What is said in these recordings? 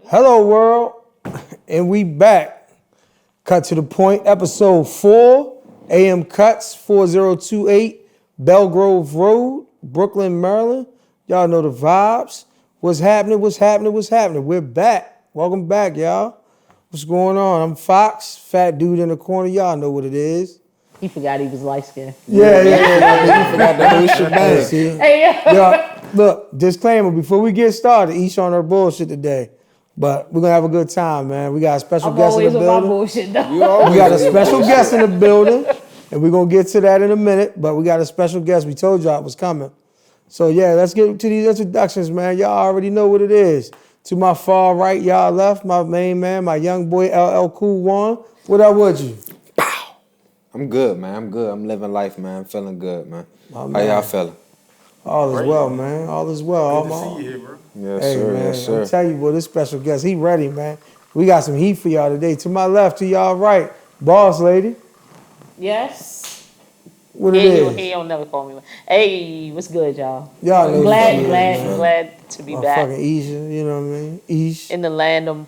Hello, world, and we back. Cut to the point, episode 4, AM Cutz, 4028, Belgrove Road, Brooklyn, Maryland. Y'all know the vibes. What's happening? We're back. Welcome back, y'all. What's going on? I'm Fox, fat dude in the corner. Y'all know what it is. He forgot he was light skinned. Yeah. He forgot the whole shebang. Hey, Yo, look, disclaimer, before we get started, Aisha on her bullshit today. But we're going to have a good time, man. We got a special guest in the building. I'm always on my bullshit, though. We got a special guest in the building, and we're going to get to that in a minute. But we got a special guest. We told y'all it was coming. So, yeah, let's get to these introductions, man. Y'all already know what it is. To my far right, y'all left, my main man, my young boy, L.L Cool Juan. What up with you? Pow. I'm good, man. I'm good. I'm living life, man. I'm feeling good, man. How y'all feeling? All is well, man. All is well. Good to see you here, bro. Yes, Hey, sir. man, Yes, sir. I'm telling you, boy, this special guest, he ready, man. We got some heat for y'all today. To my left, to y'all right, boss lady. Yes. What it is? He don't never call me. Hey, what's good, y'all? Y'all know Glad to be back fucking Aisha, you know what I mean? Ish. in the land of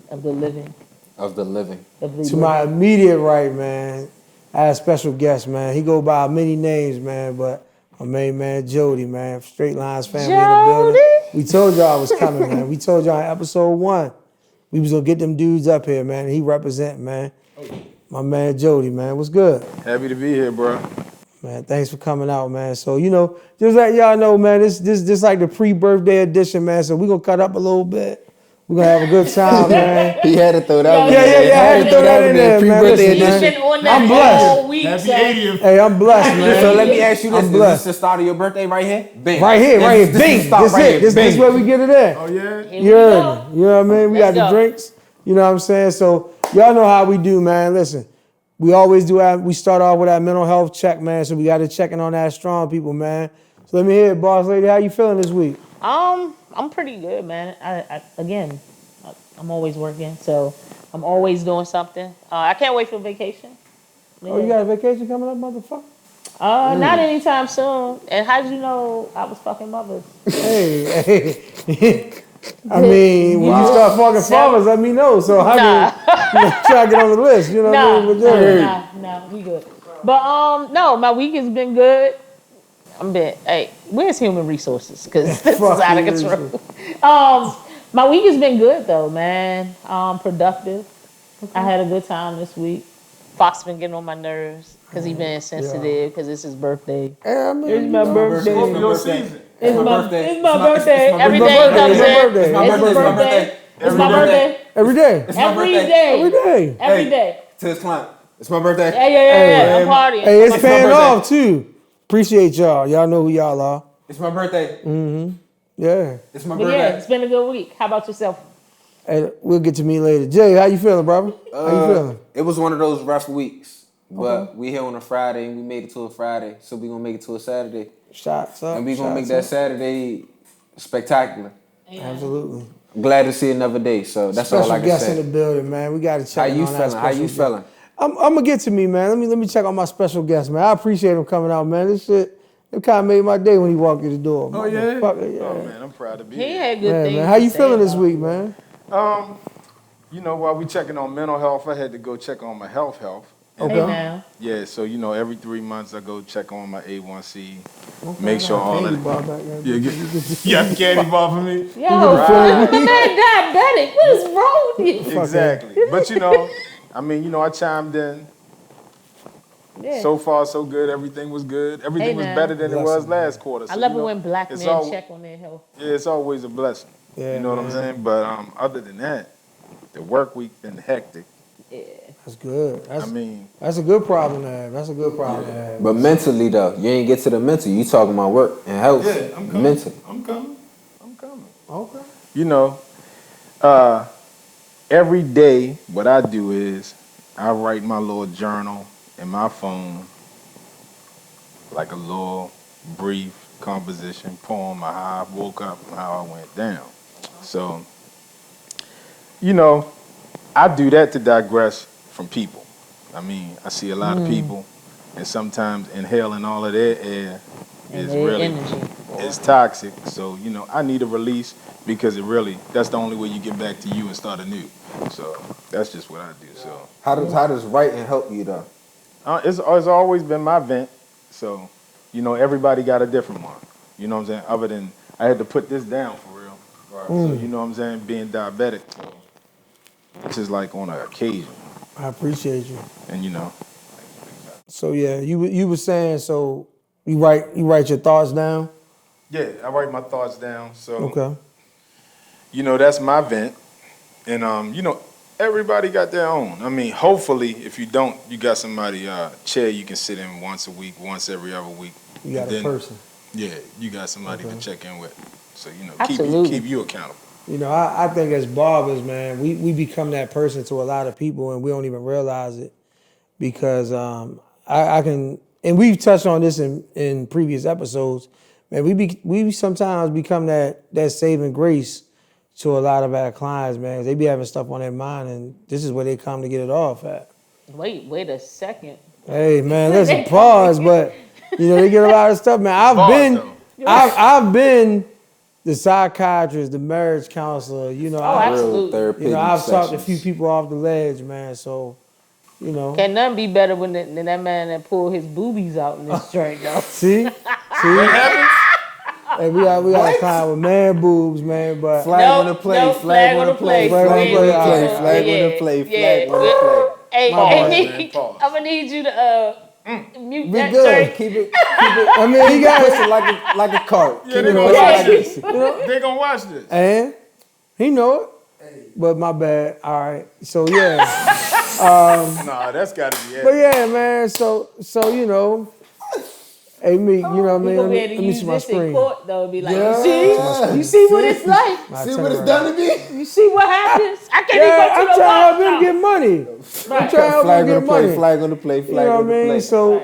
the living. Of the living. To my immediate right, man, I had a special guest, man. He go by many names, man, but my main man, Jody, man, St8lines family in the building. We told y'all I was coming, man. We told y'all in episode 1 we was gonna get them dudes up here, man. He represent, man. My man Jody, man. What's good? Happy to be here, bro. Man, thanks for coming out, man. So, you know, just let y'all know, man, this like the pre-birthday edition, man. So we gonna cut up a little bit. We're gonna have a good time, man. He had to throw that one. Yeah, I had to throw that in there, man. Pre-birthday Listen, edition. Been on that I'm blessed. all week, Happy so 80th. Hey, I'm blessed, man. So let me ask you this. I'm Is blessed. this the start of your birthday right here? Bing. Right here. Bing. Stop This right it. here. This where we get it in. Oh, yeah? here we You heard go. me. You know what I mean? We got Let's the go. drinks. You know what I'm saying? So y'all know how we do, man. Listen, we always do we start off with our mental health check, man. So we got to check in on our strong people, man. So let me hear it, boss lady. How you feeling this week? I'm pretty good, man. I'm always working, so I'm always doing something. I can't wait for vacation. Oh, you got a vacation coming up, motherfucker? Not anytime soon. And how did you know I was fucking mothers? Hey. I mean, when you start fucking fathers, let me know. So how do you try to get on the list? You know what I mean? But Nah, we good. But no, my week has been good. Hey, where's human resources? Because this is out of control. My week has been good though, man. Productive. Okay. I had a good time this week. Fox been getting on my nerves because he been sensitive because it's his birthday. Hey, I mean, It's my birthday. Scorpio season. It's my birthday. Every day he comes in. It's my birthday. It's my birthday. Every day. Every day. To his client. It's my birthday. Yeah. I'm partying. Hey, it's paying off too. Appreciate y'all. Y'all know who y'all are. It's my birthday. Yeah. It's my But birthday. yeah, it's been a good week. How about yourself? Hey, we'll get to me later. Jay, how you feeling, brother? How you feeling? It was one of those rough weeks. But we here on a Friday and we made it to a Friday. So we gonna make it to a Saturday. Shots up. And we gonna make that Saturday spectacular. Absolutely. I'm glad to see another day. So that's all I can guest say. in the building, man. We got to check How you on that feeling? How special you guest. feeling? I'm gonna get to me, man. Let me check on my special guest, man. I appreciate him coming out, man. This shit, it kind of made my day when he walked through the door. Oh, yeah? Motherfucker, yeah. Oh, man, I'm proud to be He here. had good Man, things. man. How you to say feeling this about week, it. man? You know, while we checking on mental health, I had to go check on my health. Okay. Hey now. Yeah, so, you know, every 3 months I go check on my A1C, make sure all of it. You got the candy bar for me? Yo, the man diabetic. What is wrong with you? Exactly. But, you know, I chimed in. Yeah. So far, so good. Everything was good. Everything was now. better than it was last quarter. I So, love you it know, when black it's men check on their health. Yeah, it's always a blessing. Yeah, You know what I'm saying? But other than that, the work week been hectic. Yeah. That's good. That's a good problem to have. That's a good problem to have. But mentally though, you ain't get to the mental. You talking about work and health. Yeah, I'm coming. Mental. I'm coming. Okay. You know, every day what I do is I write my little journal in my phone, like a little brief composition poem of how I woke up and how I went down. So, you know, I do that to digress from people. I mean, I see a lot of people, and sometimes inhaling all of their air And is their really energy. It's toxic. So, I need a release because that's the only way you get back to you and start anew. So that's just what I do. So How does writing help you though? it's always been my vent. So, everybody got a different one. You know what I'm saying? Other than I had to put this down for real. Right. So, you know what I'm saying? Being diabetic. So it's just like on an occasion. I appreciate you. And So yeah, you were saying, so you write your thoughts down? Yeah, I write my thoughts down. So Okay. That's my vent. And everybody got their own. I mean, hopefully if you don't, you got somebody chair you can sit in once a week, once every other week. You got a person. Yeah, you got somebody to check in with. So, keep you accountable. I think as barbers, man, we become that person to a lot of people and we don't even realize it because I can, and we've touched on this in previous episodes, man, we sometimes become that saving grace to a lot of our clients, man. They be having stuff on their mind and this is where they come to get it off at. Wait a second. Hey, man, listen, pause, but, they get a lot of stuff, man. I've been the psychiatrist, the marriage counselor, absolutely. I've talked a few people off the ledge, man. So, Can nothing be better than that man that pulled his boobies out in this joint, though. See? What happens? Hey, we got a client with man boobs, man. But Flag on the play, flag on the play, flag on the play. Hey, I'm gonna need you to mute that joint. Keep it. I mean, he got it like a cart. Yeah, they're gonna watch this. They're gonna watch this. And he know it. But my bad. All right. So yeah. Nah, that's gotta be it. But yeah, man. So hey, me, you know what I mean? Let me see my screen. Court, though, be like, you see what it's like? See what it's done to me? You see what happens? I can't even I'm go to the trying to help him get money. I'm trying to help him get money. Flag on the play, flag on the play. So,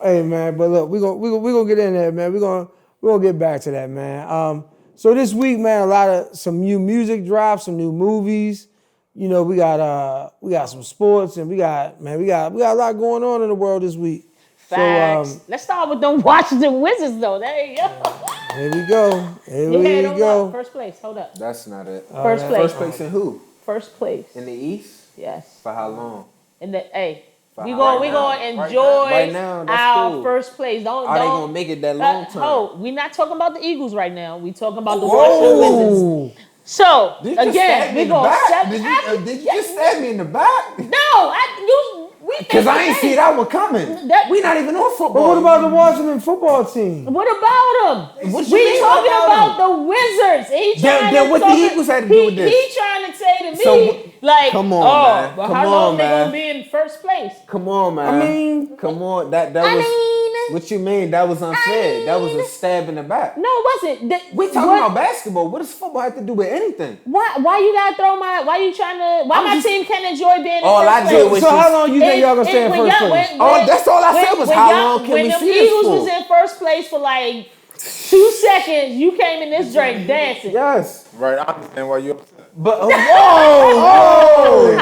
hey, man, but look, we're gonna get in there, man. We're gonna get back to that, man. So this week, man, some new music drops, some new movies. We got some sports and we got a lot going on in the world this week. Facts. So, let's start with them Washington Wizards, though. There you go. Here we go. Here we go. First place. Hold up. That's not it. First place. First place in who? First place. In the East? Yes. For how long? We gonna enjoy our cool. First place. Don't they gonna make it that long term? We're not talking about the Eagles right now. We talking about the Washington Wizards. So again, we gonna did you just stab me in the back? No, because I ain't see that one coming. We not even on football. But what about the Washington football team? What about them? We talking about the Wizards. Then what the Eagles had to do with this? He trying to say to me, come on, man. But how long they gonna be in first place? Come on, man. Come on. That was. What you mean? That was unfair. That was a stab in the back. No, it wasn't. We talking about basketball. What does football have to do with anything? Why you gotta throw my? Why you trying to? Why my team can't enjoy being in first place? So how long you think y'all gonna stay in first place? That's all I said was how long can we see this for? When the Eagles was in first place for like 2 seconds, you came in this drink dancing. Yes. Right. I understand why you're upset. But whoa!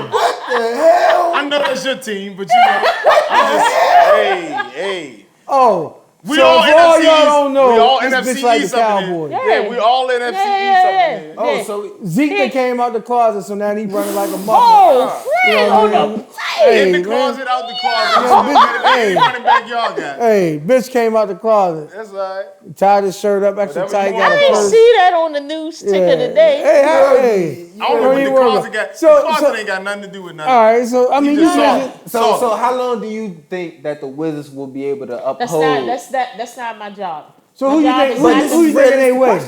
What the hell? I know that's your team, but hey. Oh. We so all for all NFC y'all don't know, we all this NFC bitch like East the Cowboys. Yeah, we all NFC East up in here. Oh, so Zeke that came out the closet, so now he running like a mother. In the closet, out the closet. Running back y'all got. Hey, bitch came out the closet. That's all right. Tied his shirt up extra tight. I didn't see that on the news ticker today. Hey. I don't know what the closet got. The closet ain't got nothing to do with nothing. All right, so I mean, so how long do you think that the Wizards will be able to uphold? That's not my job. So who you think they win?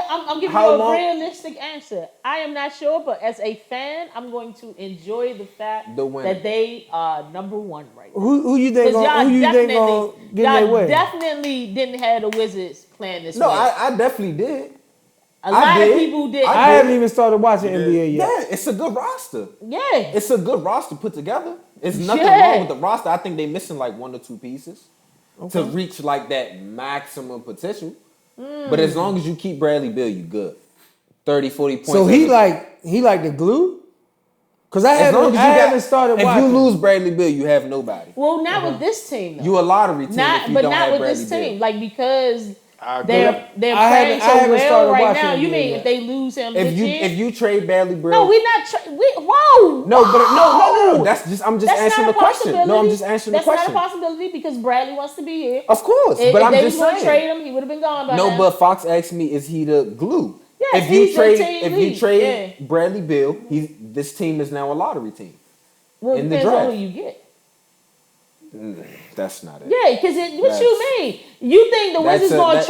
I'm giving you a realistic answer. I am not sure, but as a fan, I'm going to enjoy the fact that they are number one right now. Who you think gonna get their way? Definitely didn't have the Wizards playing this way. No, I definitely did. A lot of people did. I haven't even started watching NBA yet. Yeah, it's a good roster. Yeah. It's a good roster put together. It's nothing wrong with the roster. I think they missing like 1 or 2 pieces to reach like that maximum potential. But as long as you keep Bradley Beal, you good. 30, 40 points. So he like the glue? Because I haven't started watching. If you lose Bradley Beal, you have nobody. Well, not with this team, though. You a lottery team if you don't have Bradley Beal. But not with this team. Like, because They're playing so well right now. You mean if they lose him if you trade Bradley Beal? No, we're not. Whoa. No, but no. I'm just answering the question. No, I'm just answering the question. That's not a possibility because Bradley wants to be here. Of course, but I'm just saying. If they was going to trade him, he would have been gone by now. No, but Fox asked me, is he the glue? Yes, if you trade Bradley Beal, this team is now a lottery team. Well, in the depends draft. on who you get. That's not it. Yeah, because what you mean? You think the Wizards going to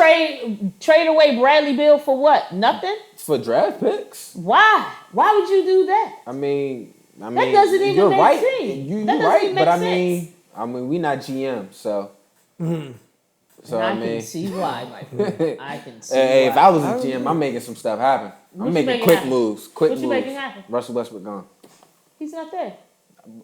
trade away Bradley Beal for what? Nothing? For draft picks. Why? Why would you do that? I mean, that doesn't even you're make right. sense. You're that right, even but make I mean, sense. we not GM, so. So I I mean, can see why, my friend. I can see hey, why. if I was a GM, I'm making some stuff happen. I'm making quick moves. Quick moves. What you making happen? Russell Westbrook gone. He's not there.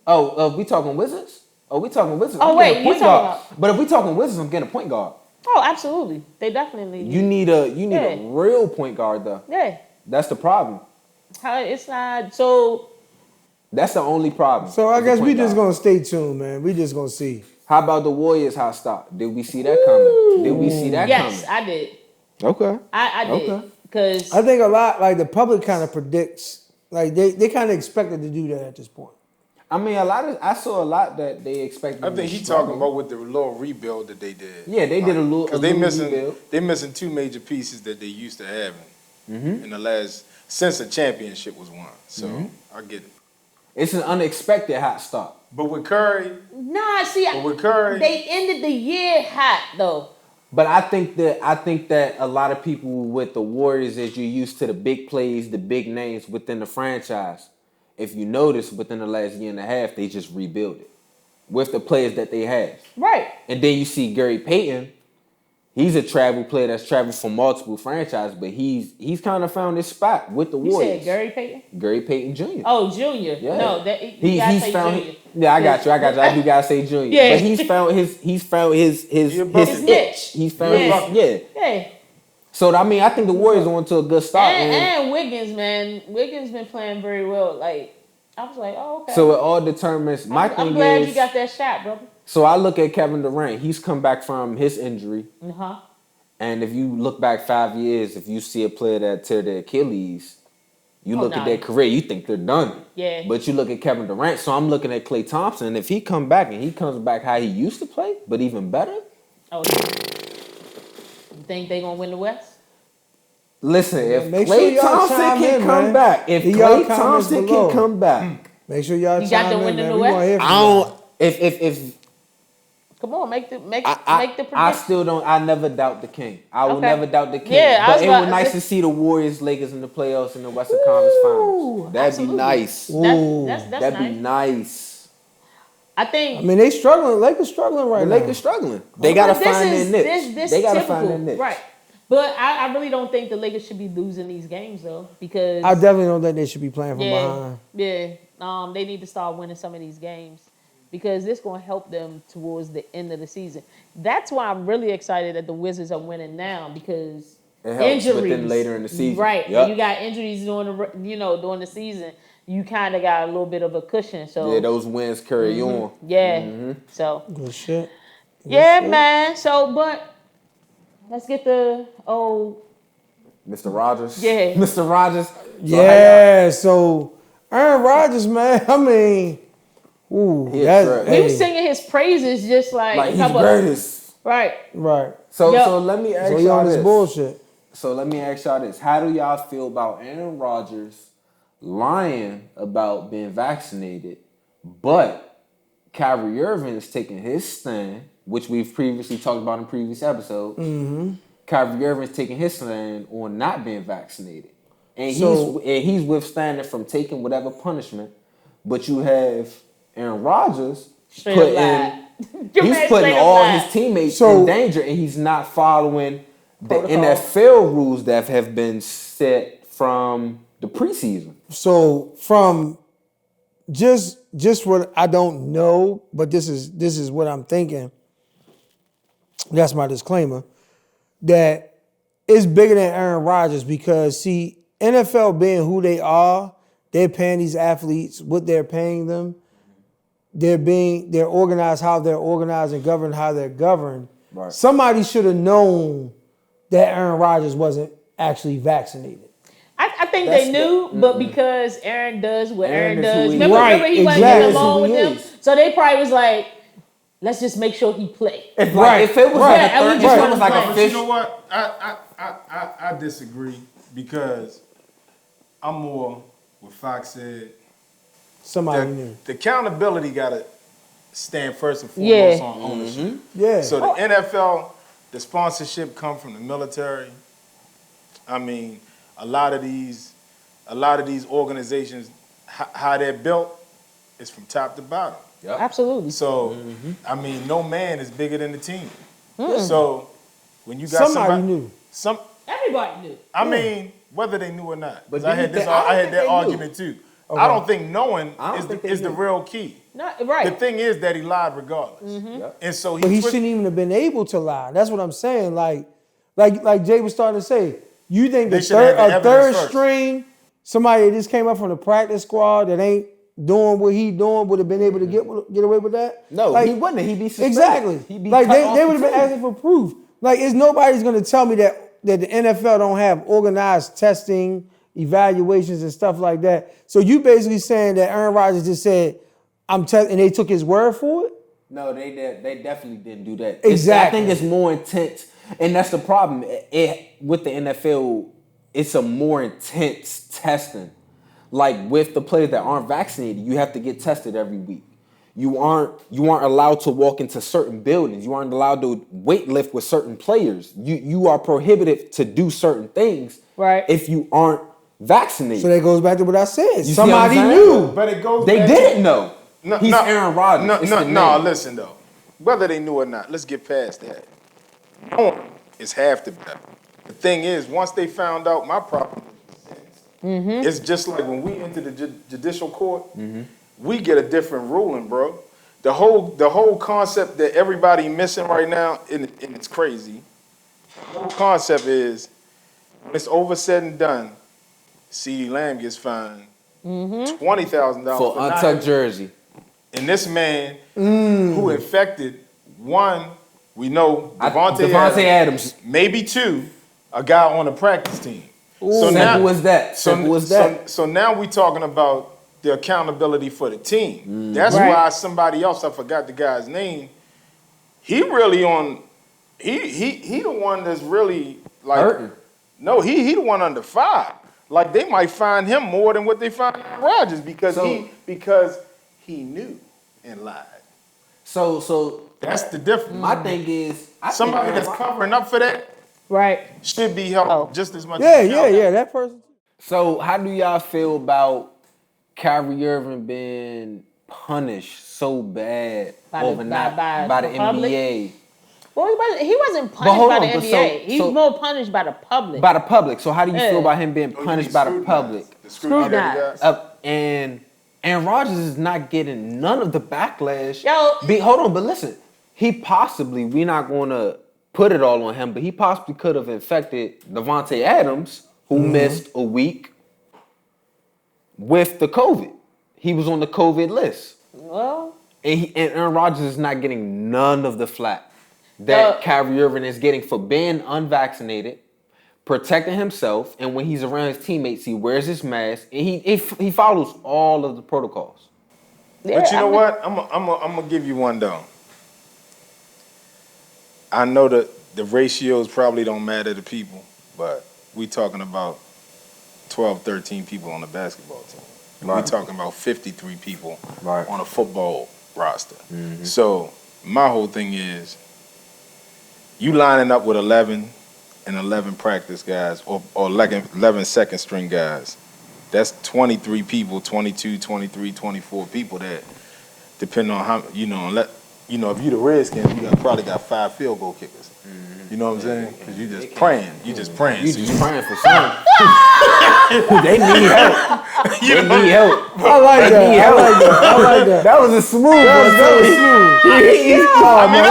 Oh, we talking Wizards? Oh, we talking Wizards. Oh, wait, you talking about? But if we talking Wizards, I'm getting a point guard. Oh, absolutely. They definitely You need a real point guard though. Yeah. That's the problem. It's not so. That's the only problem. So I guess we just gonna stay tuned, man. We just gonna see. How about the Warriors hot start? Did we see that coming? Did we see that coming? Yes, I did. Okay. I did. Because I think a lot, like the public kind of predicts, like they kind of expected to do that at this point. I mean, I saw a lot that they expected. I think he's talking about with the little rebuild that they did. Yeah, they did a little. Because they're missing two major pieces that they used to having in the last since the championship was won. So I get it. It's an unexpected hot start. But with Curry, they ended the year hot though. But I think that a lot of people with the Warriors is you're used to the big plays, the big names within the franchise. If you notice, within the last year and a half, they just rebuilt it with the players that they have. Right. And then you see Gary Payton. He's a travel player that's traveled for multiple franchises, but he's kind of found his spot with the Warriors. You said Gary Payton? Gary Payton Jr. Oh, Junior. Yeah. No, he's found. Junior. Yeah, I got you. I do gotta say Junior. Yeah. But he's found his niche. He's found his Yeah. So I mean, I think the Warriors are on to a good start. And Wiggins, man, Wiggins been playing very well. Like I was like, oh okay. So it all determines. I'm glad you got that shot, brother. So I look at Kevin Durant. He's come back from his injury. And if you look back 5 years, if you see a player that tear their Achilles, you look at their career, you think they're done. Yeah. But you look at Kevin Durant, so I'm looking at Klay Thompson. If he comes back and he comes back how he used to play, but even better. Oh, you think they gonna win the West? Listen, if Klay Thompson can come back, if Klay Thompson can come back, make sure y'all got to win the West. I don't. If come on, make the prediction. I still don't. I never doubt the king. I will never doubt the king. Yeah, but it was nice to see the Warriors, Lakers in the playoffs in the Western Conference Finals. That'd be nice. That'd be nice. I mean, they struggling. Lakers struggling right now. Lakers struggling. They gotta find their niche. They gotta find their niche. Right. But I really don't think the Lakers should be losing these games though, because I definitely don't think they should be playing from behind. Yeah. They need to start winning some of these games, because this going to help them towards the end of the season. That's why I'm really excited that the Wizards are winning now, because it helps injuries later in the season. Right. Yep. You got injuries during the season. You kind of got a little bit of a cushion. So those wins carry on. Yeah. So good shit. Man. So, but let's get the Mr. Rodgers. Yeah. Mr. Rodgers. So Aaron Rodgers, man. I mean. Ooh, he was singing his praises just like he's greatest. Right. So let me ask y'all this. Bullshit. So let me ask y'all this. How do y'all feel about Aaron Rodgers lying about being vaccinated, but Kyrie Irving is taking his stand, which we've previously talked about in previous episodes. Kyrie Irving is taking his stand on not being vaccinated. And he's withstanding from taking whatever punishment, but you have Aaron Rodgers putting all his teammates in danger, and he's not following the NFL rules that have been set from the preseason. So from just what I don't know, but this is what I'm thinking. That's my disclaimer. That it's bigger than Aaron Rodgers, because see, NFL being who they are, they're paying these athletes what they're paying them. They're organized how they're organized and governed how they're governed. Right. Somebody should have known that Aaron Rodgers wasn't actually vaccinated. I think That's they knew, but because Aaron does what Aaron is does. who he Remember, is. remember he wasn't Exactly. getting along with That's who them? he is. So they probably was like, let's just make sure he play. If, Right. if it was Right. like a And we third, just if it want was him like playing. a But fish. you know what? I disagree because I'm more what Fox said. Somebody knew. The accountability got to stand first and Yeah. foremost on ownership. Yeah. So the NFL, the sponsorship come from the military. I mean, a lot of these organizations, how they're built, is from top to bottom. Absolutely. So, I mean, no man is bigger than the team. So, when you got Somebody knew. Everybody knew. I mean, whether they knew or not. But But I do you had think- I don't that think they knew. argument too. I don't think knowing I don't think they is the knew. real key. Not right. The thing is that he lied regardless. And so But he twist- shouldn't even have been able to lie. That's what I'm saying. Like Jay was starting to say, you think They the should have the a evidence third first. string, somebody that just came up from the practice squad that ain't doing what he doing would have been able to get away with that? No, Like, he wouldn't. He'd be suspended. exactly. He'd be Like cut they off would have the been team. asking for proof. Like, is nobody's gonna tell me that the NFL don't have organized testing, evaluations, and stuff like that. So you basically saying that Aaron Rodgers just said, I'm testing, and they took his word for it? No, they definitely didn't do that. Exactly. I think it's more intense, and that's the problem. With the NFL, it's a more intense testing. Like with the players that aren't vaccinated, you have to get tested every week. You aren't allowed to walk into certain buildings. You aren't allowed to weight lift with certain players. You are prohibited to do certain things Right. if you aren't vaccinated. So that goes back to what I said. You see Somebody what I'm knew. saying? But it goes They back didn't know. No, He's no, Aaron Rodgers. It's the No, name. listen though. Whether they knew or not, let's get past that. Knowing is half the battle. The thing is, once they found out, my problem it's just like when we enter the judicial court, we get a different ruling, bro. The whole concept that everybody missing right now, and it's crazy. The whole concept is when it's over said and done, C.D. Lamb gets fined $20,000 For not untucked jersey. and this man who infected one, we know Devontae Adams. maybe two, a guy on the practice team. Simple as that. Simple as that. So now we talking about the accountability for the team. That's Right. why somebody else, I forgot the guy's name, he really on, he the one that's really like, Hurting. no, he the one under fire. Like they might find him more than what they find Rodgers because he knew and lied. So That's the difference. my thing is, Somebody that's covering up for that Right. should be held just as much. Yeah, as yeah. That person. So how do y'all feel about Kyrie Irving being punished so bad By the- overnight by by the the public? NBA? Well, he wasn't punished hold by on, the but NBA. so- He's so- more punished by the public. By the public. So how do you Yeah. feel about him being punished by the public? Scrutinized. And Aaron Rodgers is not getting none of the backlash. Yo. Hold on, but listen. We're not going to put it all on him, but he possibly could have infected Devontae Adams, who missed a week with the COVID. He was on the COVID list. Well, And Aaron Rodgers is not getting none of the flack that Kyrie Irving is getting for being unvaccinated, protecting himself, and when he's around his teammates, he wears his mask, and he follows all of the protocols. yeah, But you know I mean, what? I'm gonna give you one though. I know that the ratios probably don't matter to people, but we talking about 12, 13 people on the basketball team. Right. We talking about 53 people Right. on a football roster. So my whole thing is, you lining up with 11 and 11 practice guys or 11 second string guys. That's 23 people, 22, 23, 24 people that, depending on how, if you the Redskins, you probably got 5 field goal kickers. You know what I'm saying? Because you just praying. You just praying. You So just praying for something. They need help. They need help. I like that. I like that. That was a smooth one. That was smooth. I mean,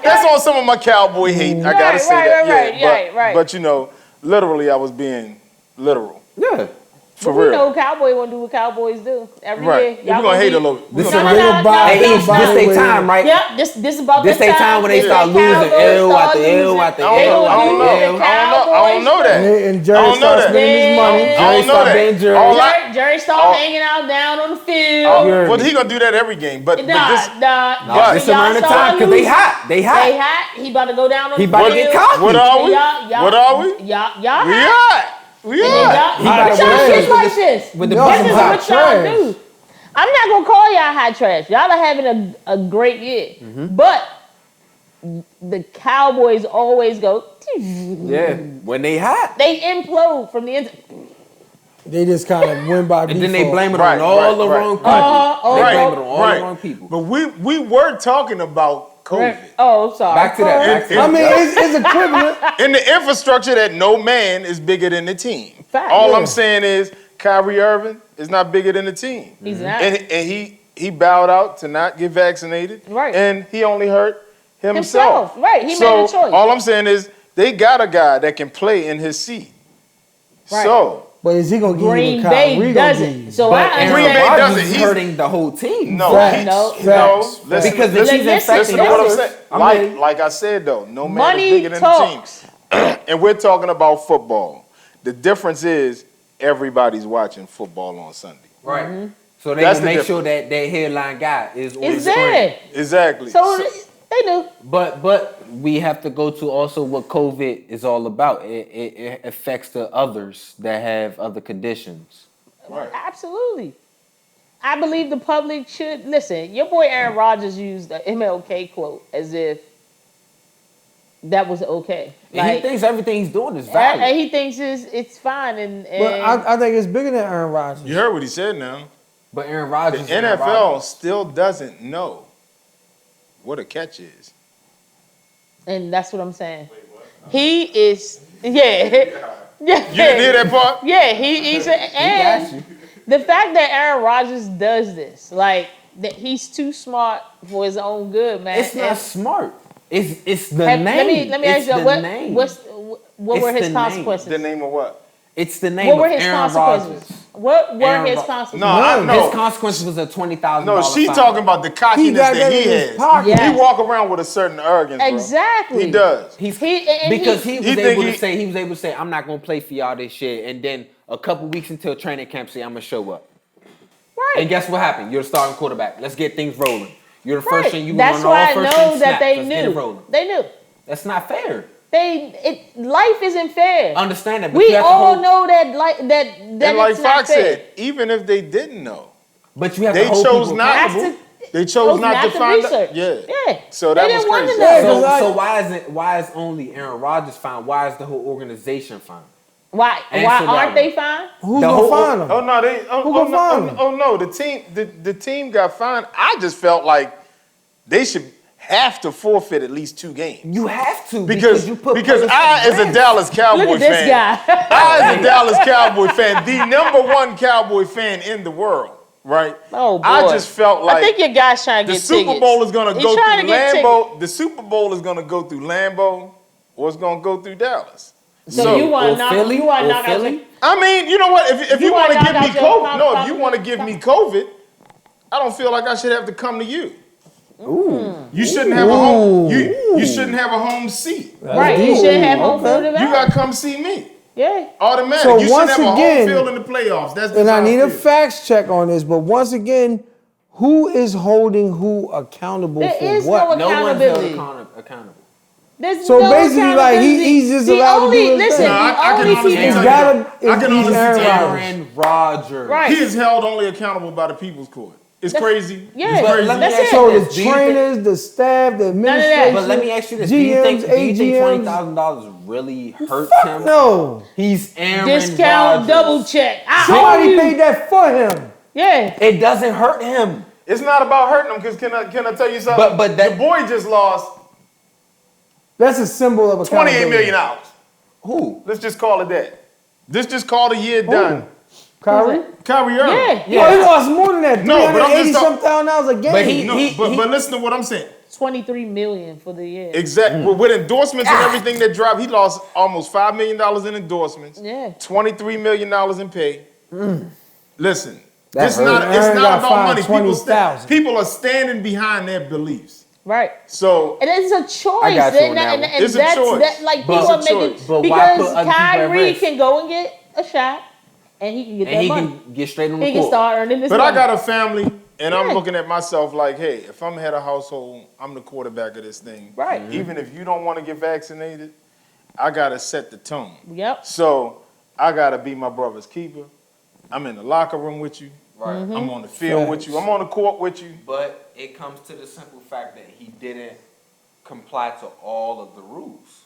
that's on some of my cowboy hate. I gotta Right, say right, that. right, Yeah, right. But literally, I was being literal. Yeah. But we know Cowboy won't do what Cowboys do every year. We're gonna hate a little. This they they time, right? Yep, this about This that they time when they start losing L after L after L. I don't know that. And Jerry starts spending his money. Jerry start being Jerry. Jerry started hanging out down on the field. Well, he gonna do that every game, but This around the time because they hot. They hot. He about to go down on the He field. about to get cocky. What are we? What are we? Y'all We hot. are. We are. But y'all shit like this. With the This is hot what y'all do. I'm not gonna call y'all hot trash. Y'all are having a great year. But the Cowboys always go. Yeah, when they hot. They implode from the inside. They just kind of win by default. And then they blame it on all the wrong people. They blame it on all the wrong people. But we were talking about COVID. Oh, sorry. Back to that. I mean, it's equivalent. In the infrastructure that no man is bigger than the team. Fact. All I'm saying is Kyrie Irving is not bigger than the team. He's not. And he bowed out to not get vaccinated. Right. And he only hurt himself. Right. He So made a choice. all I'm saying is they got a guy that can play in his seat. Right. So But is he gonna give you Green what Bay Kyrie gonna doesn't. give you? So But I Aaron Green Bay understand. doesn't. Rodgers is He's- hurting the whole team. no, Facts. listen, Because the listen, team's listen, infecting to what I'm listen. saying. Like I said though, no man Money is bigger than talks. the team. And we're talking about football. The difference is everybody's watching football on Sunday. Right. So they That's can the make sure that their headline guy is on It's the screen. there. Exactly. So they do. But we have to go to also what COVID is all about. It affects the others that have other conditions. Right. Absolutely. I believe the public should listen. Your boy Aaron Rodgers used the MLK quote as if that was okay. And he thinks everything he's doing is valid. and he thinks it's fine. And But I think it's bigger than Aaron Rodgers. You heard what he said now. But Aaron Rodgers, The NFL still doesn't know what a catch is. and that's what I'm saying. He is yeah. You didn't hear that part? Yeah, he said, and the fact that Aaron Rodgers does this, like that he's too smart for his own good, man. It's not smart. It's the Let name. me ask you, name. what were It's his the consequences? The name of what? It's the name What of were his Aaron consequences? Rodgers. What were Aaron his Ro- consequences? No, I know. His consequences was a $20,000. No, she fine. talking about the He cockiness got that that he in his has. pocket. Yes. He walk around with a certain arrogance, bro. Exactly. He does. He's and because he was he able think to say he was able to say I'm not gonna play for y'all this year, and then a couple weeks until training camp say I'm gonna show up. Right. And guess what happened? You're the starting quarterback. Let's get things rolling. You're the Right. first thing you That's won all why I first know string that snaps. they Let's get it knew. rolling. They knew. That's not fair. Life isn't fair. Understand that. But We you have to all hold, know that And like it's not Fox fair. said, even if they didn't know, But you have they to hold chose people not accountable. That's they chose not to find research. out. Yeah. Yeah. So that They was didn't want to crazy. know. So why is only Aaron Rodgers fine? Why is the whole organization fine? Why Answer that aren't one. they fine? Who's The gonna whole- find him? Oh no, they Who gonna find him? oh no, the team got fined. I just felt like they should have to forfeit at least 2 games. You have to Because you put because players I, at as a risk. Dallas Cowboy Look at this fan, guy. I, as a Dallas Cowboy fan, the #1 Cowboy fan in the world, right? Oh, boy. I just felt like I think your guy's trying to the get Super tickets. Bowl is going to He's go trying through to get Lambeau. The Super Bowl is going to go through Lambeau, or it's going to go through Dallas. So you want or to knock? Philly, You want to or knock out? Philly? your- I mean, you know what? If You you want to wanna give me knock out your COVID, no, if you com- want to give me COVID, I don't feel like I should have to come to you. Ooh. You shouldn't have a home. You shouldn't have a home seat. Right. You shouldn't have home field You advantage. got to come see me. Yeah. Automatic. So you shouldn't once have a again- home field in the playoffs. That's just And I how need a feel. facts check on this, but once again, who is holding who accountable There for is what? no No one's held accountability. accountable. There's So no basically, like, accountability. he's just the allowed to only, do his listen, thing. No, I the can only honestly people. It's tell gotta. I can honestly Aaron tell you. Rodgers. Aaron Rodgers. Right. He is held only accountable by the people's court. It's crazy. Yeah, It's crazy. let me that's ask it. So this. the Do you think- trainers, the staff, the that. administration. But let me ask you this: Do you think AGMs, $20,000 really hurt him? No. He's Aaron Discount, Rodgers. double check. I owe Somebody you. paid that for him. Yeah. It doesn't hurt him. It's not about hurting him, because can I tell you something? But that- your boy just lost That's a symbol of accountability. $28 million. Who? Let's just call it that. This just called a year done. Kyrie? Kyrie Irving. Yeah. Well, he lost more than that. No, but I'm just $380,000 a game. But he- No, but listen to what I'm saying. 23 million for the year. Exactly. With endorsements and everything that dropped, he lost almost $5 million in endorsements. Yeah. $23 million in pay. Listen, That it's hurt. not Aaron got about fined money. 20,000. People are standing behind their beliefs. Right. So And it's a choice. I got you on And, that and, one. and It's a that's choice. that like But- people are It's a making choice. But why put because other people at Kyrie risk? can go and get a shot and he can get And that he money. can get straight on the He can court. start earning this But money. I got a family, and I'm Yeah. looking at myself like, hey, if I'm head of household, I'm the quarterback of this thing. Right. Even if you don't want to get vaccinated, I got to set the tone. Yep. So I got to be my brother's keeper. I'm in the locker room with you. Right. Mm-hmm. I'm on the field with you. I'm on the court with you. But it comes to the simple fact that he didn't comply to all of the rules.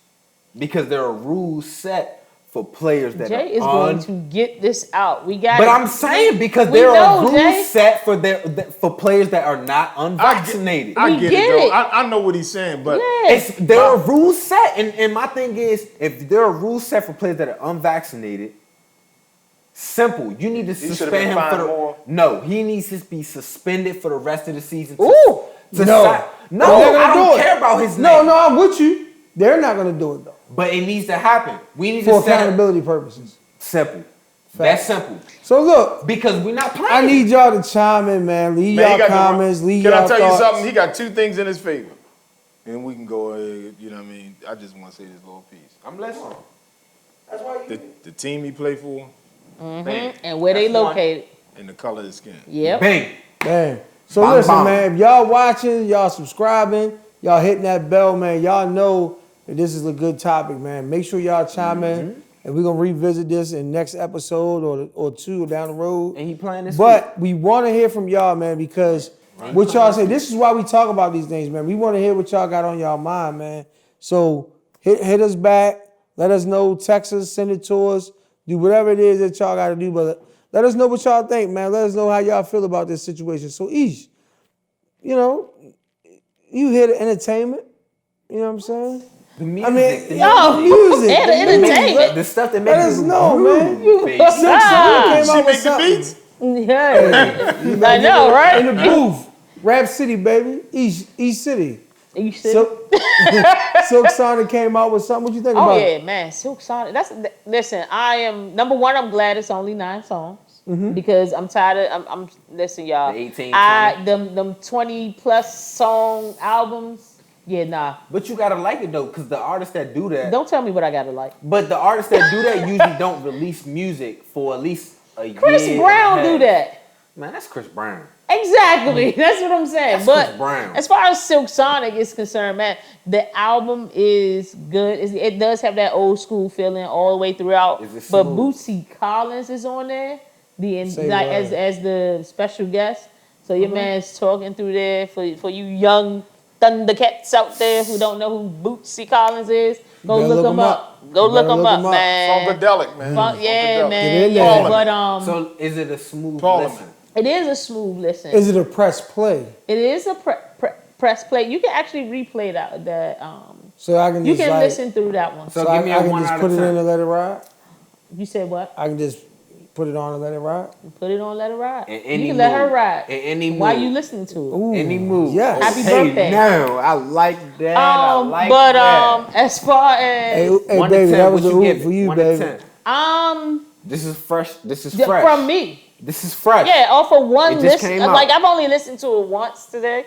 Because there are rules set for players that Jay are is going to get this out. We got But I'm saying because we there are know, rules Jay. set for players that are not unvaccinated. I We get get it, though. it. I know what he's saying, but Yeah. There are rules set, and my thing is, if there are rules set for players that are unvaccinated, simple. You need to He should've suspend been him for fined the. more. No, he needs to be suspended for the rest of the season. Ooh. To No. no, They're gonna I don't do it. care about his No, name. no, I'm with you. They're not gonna do it though. But it needs to happen. We need For to set accountability purposes. simple. That's simple. So look, Because we're not playing. I need y'all to chime in, man. Leave man, he y'all got the- comments. Leave Can y'all I tell thoughts. you something? He got two things in his favor. And we can go, you know what I mean? I just want to say this little piece. I'm listening. The team he played for Bang. and where they That's one. located. and the color of his skin. Yep. Bang. Man. So Bang, listen, bang. man, if y'all watching, y'all subscribing, y'all hitting that bell, man, y'all know that this is a good topic, man. Make sure y'all chime in, and we're gonna revisit this in next episode or two down the road. And he playing this But we want to hear from y'all, man, because what y'all say, this is why we talk about these things, man. We want to hear what y'all got on y'all mind, man. So hit us back. Let us know. Text us, send it to us. Do whatever it is that y'all got to do. But let us know what y'all think, man. Let us know how y'all feel about this situation. So, Ish, you know, you hear the entertainment. You know what I'm saying? The music. I mean, the yo, music. And the the music. entertainment. The stuff that Let makes us you know, man. baby. Silk Sonic came She out with make the something. beats? Yeah. I know, In right? the booth. Rap City, baby. East City. You should. Silk Sonic came out with something. What you think Oh about yeah, it? man, Silk Sonic. Listen. I am number one. I'm glad it's only 9 songs Mm-hmm. because I'm tired of. I'm listen, y'all. The 18, them 20 plus song albums. Yeah, nah. But you gotta like it though, because the artists that do that. Don't tell me what I gotta like. But the artists that do that usually don't release music for at least a year. Chris and a Brown half. do that. Man, that's Chris Brown. Exactly. That's what I'm saying. That's but Chris Brown. as far as Silk Sonic is concerned, man, the album is good. It does have that old school feeling all the way throughout. Is it But smooth? Bootsy Collins is on there, Say like word. as the special guest. So your man's talking through there for you young Thundercats out there who don't know who Bootsy Collins is. Go better look look him him up. up. Go You look better him look up, him up. man. Funkadelic, man. Yeah, Funkadelic. man. Get in Yeah, there. but So is it a smooth Parliament. listen? it is a smooth listen. Is it a press play? It is a press play. You can actually replay that. So I can You just can like, listen through that one. So so give me I a can 1 just out put of it 10. in and let it ride. You said what? I can just put it on and let it ride. Put it on, let it ride. In You any can let her mood. ride. In any While mood. you listening to it. Ooh, Any move. Yes. Happy Hey, birthday. no, I like that. I like but that. as far Hey, as hey 1 to baby, 10, that was what a you hoop give for it? you, 1 to baby. 10. This is fresh. This is fresh. from me. This is fresh. Yeah, off of one It just listen. came out. Like I've only listened to it once today.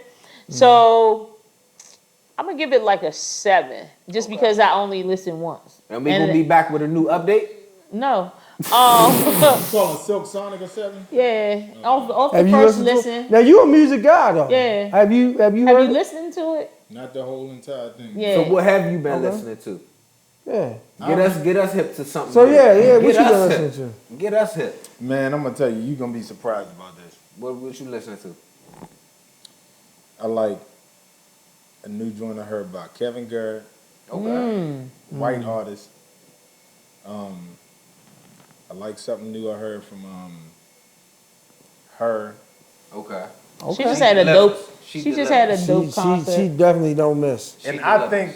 So I'm gonna give it like a 7. Just because I only listened once. And we're going to be back with a new update. No. You calling Silk Sonic a 7? Yeah. Off the Have you first listened to listen. it? Now you a music guy though. Yeah. Have you Have heard you it? listened to it? Not the whole entire thing. Yeah. So what have you been Okay. listening to? Yeah. Get us hip to something. So good. yeah, what Get you been us listening hip. to? Get us hip. Man, I'm going to tell you, you're going to be surprised about this. What you listening to? I like a new joint I heard by Kevin Garrett, Okay. white artist. I like something new I heard from her. Okay. She just had a dope. She She just had a She, dope she concert. definitely don't miss. And She I delivers.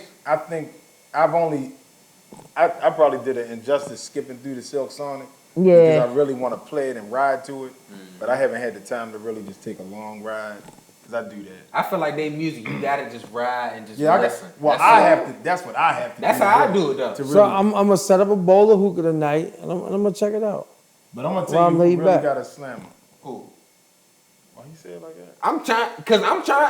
think I probably did an injustice skipping through the Silk Sonic. Yeah. Because I really want to play it and ride to it. But I haven't had the time to really just take a long ride. Because I do that. I feel like they music, you gotta just ride and just Yeah, listen. that's what I have to That's do. how I do it though. To So really- I'm gonna set up a bowl of hookah tonight, and I'm gonna check it out. But I'm gonna Well, tell I'm you who laid really back. got a slammer. Who? Why you say it like that? I'm trying,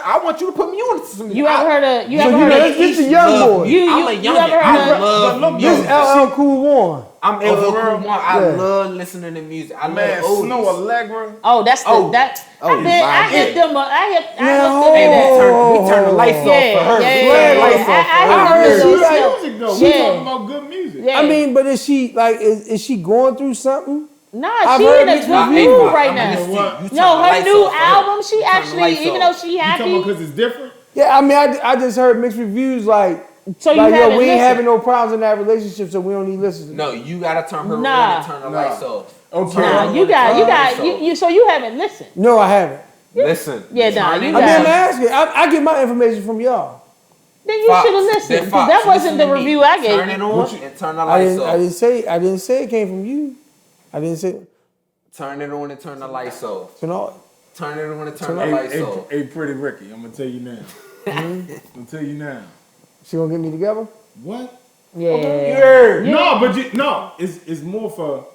I want you to put me on to some. You ever heard of? You So ever you heard know, of? this the young boy. I'm a you youngin'. ever heard I of- love but look, music. This LL Cool Juan. I'm L.L Cool real? Juan. I Yeah. love listening to music. I Man, love Snow oldies. Allegra. Oh, that's the Oh. that. Oh, I hit yeah. them. I hit. Now, I looked Hey, at that. we turn the lights off for her. Yeah, We yeah, turn the yeah. lights off for I her. heard heard she those like stuff. Music though. Yeah. We talking about good music. Yeah. I mean, but is she like is she going through something? Nah, I've she heard in a mixed good reviews. mood right I'm now. listening. What? You turn No, the her lights new off for her. album, she You turn the actually, lights even off. though she You talking about happy, because it's different? Yeah, I mean, I just heard mixed reviews like so you like yo, haven't we ain't listened. having no problems in that relationship, so we don't need listen. No, you gotta turn her Nah. on and turn the lights off. Okay. Turn her Nah, on you and got, turn you the lights got, off. so you haven't listened. No, I haven't. Listen. Yeah, nah, turn you it I mean, got- I'm on. asking. I get my information from y'all. Then you Fox, should have listened, then because Fox, that wasn't listen the to me. review I gave Turn it you. on and turn the I lights didn't. off. I didn't say it came from you. I didn't say. Turn it on and turn the lights off. You know, Turn it on and turn the lights off. Hey, pretty Ricky, I'm gonna tell you now. I'm gonna tell you now. she gonna get me together. What? Yeah. Yeah. No, but no, it's more for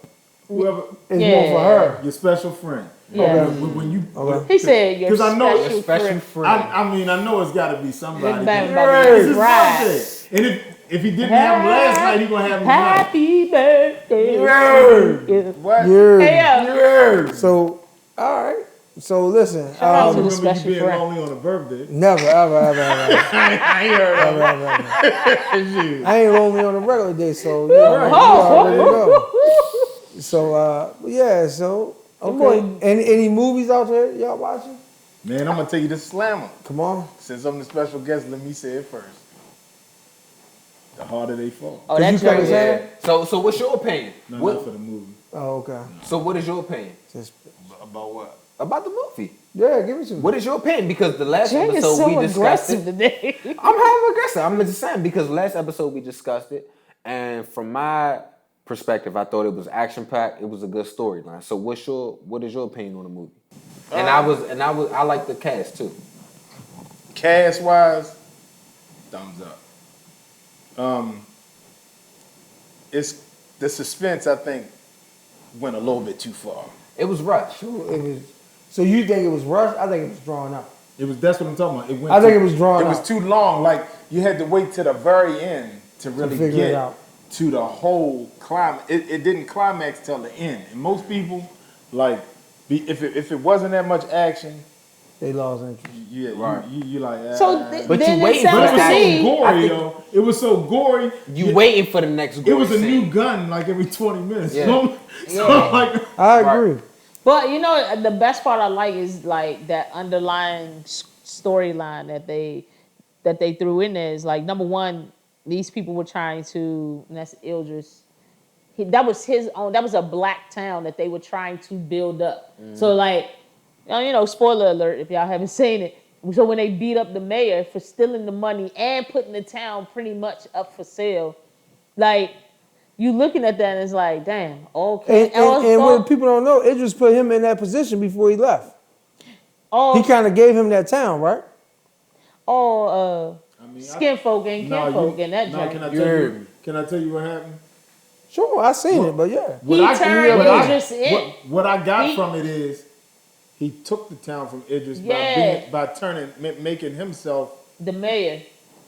whoever It's Yeah. more for her. your special friend. Yeah. When you, Okay. He said your 'Cause I know special, Your special friend. friend. I mean, I know it's got to be somebody. Big Bang that- Buddy. It's his Right. birthday, and if he didn't have him last night, he gonna have him tonight. Happy birthday. Yeah. Yeah. What? Yeah. Hey, yo. So, all right. So listen. Shout out I to the remember special you being friend. lonely on a birthday. Never, ever. I ain't heard of it. I ain't lonely on a regular day, so you know, you already know. So yeah, so okay. Any movies out there y'all watching? Man, I'm gonna tell you this slammer. Come on. Since I'm the special guest, let me say it first. The harder they fall. Oh, Did that you cut his joke. hair? So what's your opinion? No, What- not for the movie. Oh, okay. So what is your opinion Just, About what? about the movie? yeah, give me some. What is your opinion? Because the last Jay is episode so we discussed aggressive it. today. I'm having aggressive. I'm just saying because last episode we discussed it, and from my perspective, I thought it was action packed. It was a good storyline. So what is your opinion on the movie? I like the cast too. Cast wise, thumbs up. It's the suspense. I think went a little bit too far. It was rushed. It was. So you think it was rushed? I think it was drawn out. That's what I'm talking about. It went. I think it was drawn It out. was too long. Like you had to wait to the very end to really figure it get out. to the whole climax. It didn't climax till the end. And most people, like, if it wasn't that much action, They lost interest. yeah, Right. you like. So But then you it waiting for sounds But it was to that. so me. gory, I think- though. It was so gory. You waiting for the next It gory was a scene. new gun like every 20 minutes. Yeah. So Yeah. like, I Right. agree. But you know, the best part I like is like that underlying storyline that they threw in there is like, number one, these people were trying to, and that's Idris. That was his own. That was a black town that they were trying to build up. So like, you know, spoiler alert if y'all haven't seen it. So when they beat up the mayor for stealing the money and putting the town pretty much up for sale, like, you looking at that and it's like, damn, okay. And what people don't know, Idris put him in that position before he left. oh, He kind of gave him that town, right? skin folk and kin folk in that joint. Can I tell you what happened? Sure, I seen it, but yeah. He turned Idris in. What I got He- from it is he took the town from Idris Yeah. by making himself The mayor.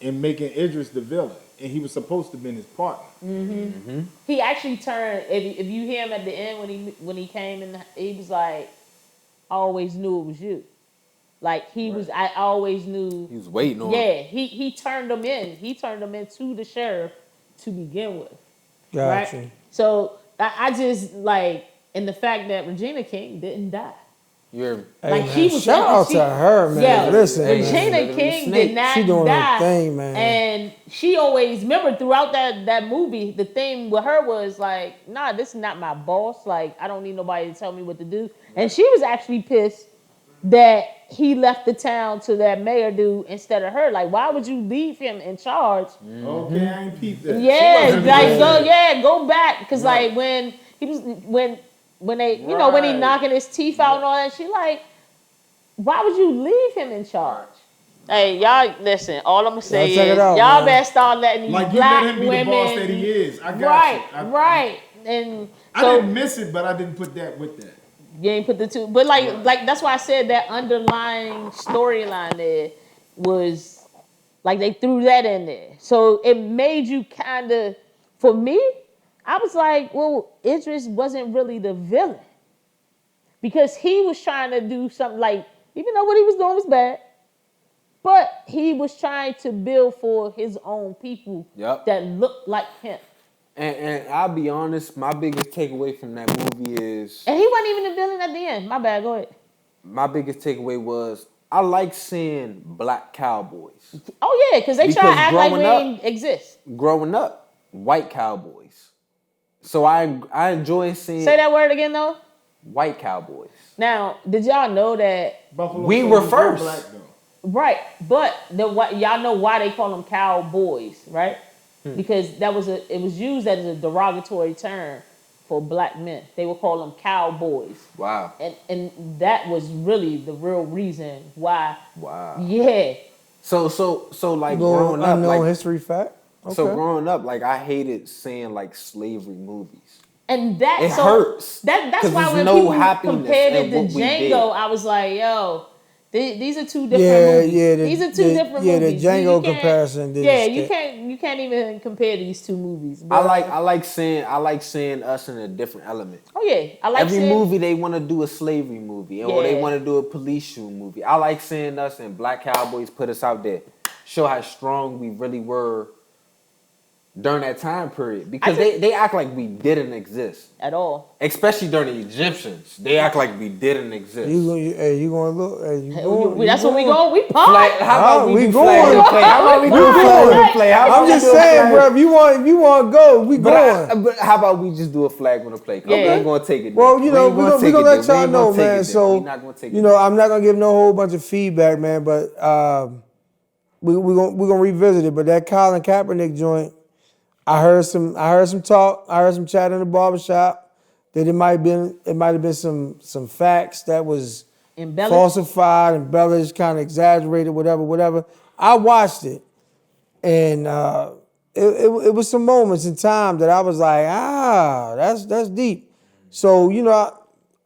and making Idris the villain, and he was supposed to be his partner. He actually turned. If you hear him at the end when he came in, he was like, "I always knew it was you." Like he was. I always knew. He was waiting on. Yeah, he turned him in. He turned him into the sheriff to begin with. Gotcha. Right. So I just like, and the fact that Regina King didn't die. You're Hey, Like, man, she was- shout out she- to her, man. Yeah, Listen, Hey, man. Regina Little King snake. did not She doing her die, thing, man. and she always remember throughout that movie. The thing with her was like, nah, this is not my boss. Like, I don't need nobody to tell me what to do. And she was actually pissed that he left the town to that mayor dude instead of her. Like, why would you leave him in charge? Okay, I ain't peeped that. Yeah, She wasn't like there. go back, because Right. like when he was when they when he Right. knocking his teeth out and all that, she like, why would you leave him in charge? Hey, y'all, listen. All I'm gonna say Y'all check is it out, y'all man. better start letting these Like you black let him be women. the boss that he is. I got Right, you. right. And So, I didn't miss it, but I didn't put that with that. You ain't put the two, but like that's why I said that underlying storyline there was like they threw that in there, so it made you kind of. For me, I was like, well, Idris wasn't really the villain because he was trying to do something like, even though what he was doing was bad, but he was trying to build for his own people that looked like him. And I'll be honest, my biggest takeaway from that movie is... And he wasn't even the villain at the end. My bad, go ahead. My biggest takeaway was, I like seeing black cowboys. Oh, yeah, because they try to act like we didn't exist. Growing up, white cowboys. So I enjoy seeing... Say that word again, though. White cowboys. Now, did y'all know that... Buffalo we were first. Black, right, but y'all know why they call them cowboys, right? Because it was used as a derogatory term for black men. They would call them cowboys. Wow. And that was really the real reason why. Wow. Yeah. So like growing up, like history fact. Okay. So growing up, like I hated seeing like slavery movies. And that it hurts. That's why when people compared it to Django, I was like, yo. These are two different movies. These are two different movies. Yeah, the Django comparison. You can't even compare these two movies. Bro. I like seeing us in a different element. Oh yeah, I like every movie they want to do a slavery movie or they want to do a police shoot movie. I like seeing us and Black Cowboys put us out there, show how strong we really were during that time period, because they act like we didn't exist at all. Especially during the Egyptians, they act like we didn't exist. You gonna look? That's what we go. We pop. How about we do going? Flag play? How about we do flag play? I'm just saying, bro. If you want to go, we going. But how about we just do a flag when the play? We ain't gonna take it. Well, you know, we're gonna let y'all know, man. So you know, I'm not gonna give no whole bunch of feedback, man. But we're gonna revisit it. But that Colin Kaepernick joint. I heard some talk. I heard some chat in the barbershop that it might have been some facts that was falsified, embellished, kind of exaggerated, whatever. I watched it, and it was some moments in time that I was like, that's deep. So you know,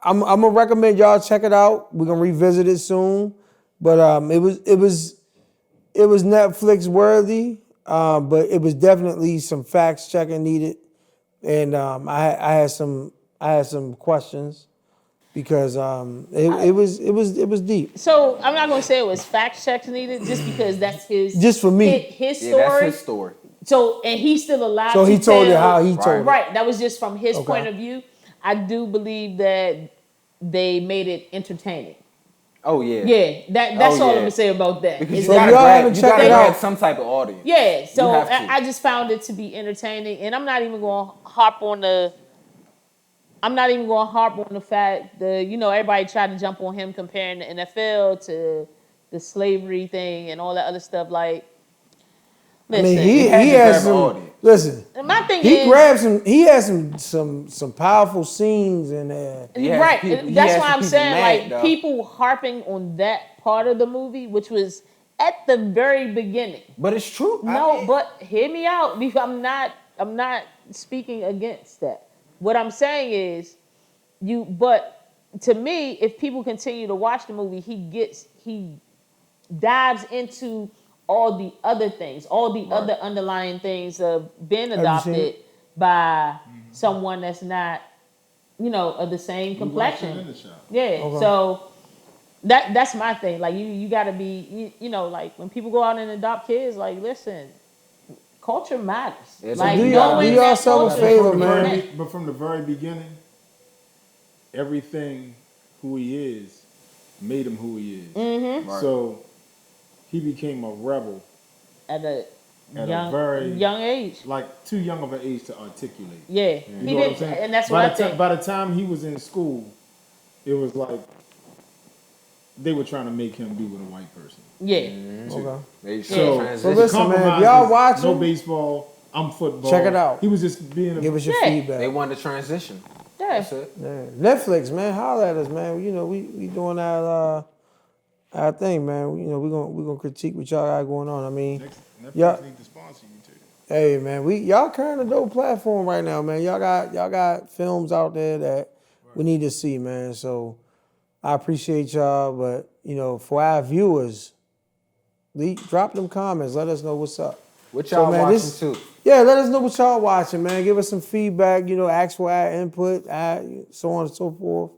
I'm gonna recommend y'all check it out. We're gonna revisit it soon, but it was Netflix worthy. But it was definitely some facts checking needed, and I had some questions because it was deep. So I'm not gonna say it was fact checks needed, just because that's his. Just for me, his story. Yeah, that's his story. So and he's still alive. So he told it how he told it. Right. That was just from his point of view. I do believe that they made it entertaining. Oh yeah. Yeah, that's all I'm gonna say about that. Because you gotta have some type of audience. Yeah, so I just found it to be entertaining, and I'm not even gonna harp on the fact that everybody tried to jump on him comparing the NFL to the slavery thing and all that other stuff. Like, listen, I mean, he has some audience. Listen, my thing he had some powerful scenes in there. Right. That's why I'm saying, like, people harping on that part of the movie, which was at the very beginning. But it's true. But hear me out, because I'm not speaking against that. What I'm saying is, but to me, if people continue to watch the movie, he dives into all the other things, all the other underlying things of being adopted by someone that's not, of the same complexion. Yeah. Okay. So that's my thing. Like you gotta be, like when people go out and adopt kids, like listen, culture matters. Like do y'all self a favor, man. But from the very beginning, everything who he is made him who he is. Mm-hmm. Right. So he became a rebel at a very young age, like too young of an age to articulate. Yeah, he did, and that's what I think. By the time he was in school, it was like they were trying to make him be with a white person. Yeah. Okay. So listen, man, if y'all watching, no baseball, I'm football. Check it out. He was just being give us your feedback. They wanted to transition. Yeah. That's it. Yeah. Netflix, man, holler at us, man. We doing our thing, man. We're gonna critique what y'all got going on. I mean, Netflix need to sponsor you too. Hey man, y'all carrying a dope platform right now, man. Y'all got films out there that we need to see, man. So I appreciate y'all, but you know, for our viewers, drop them comments. Let us know what's up. What y'all watching too? Yeah, let us know what y'all watching, man. Give us some feedback. You know, ask for our input, so on and so forth.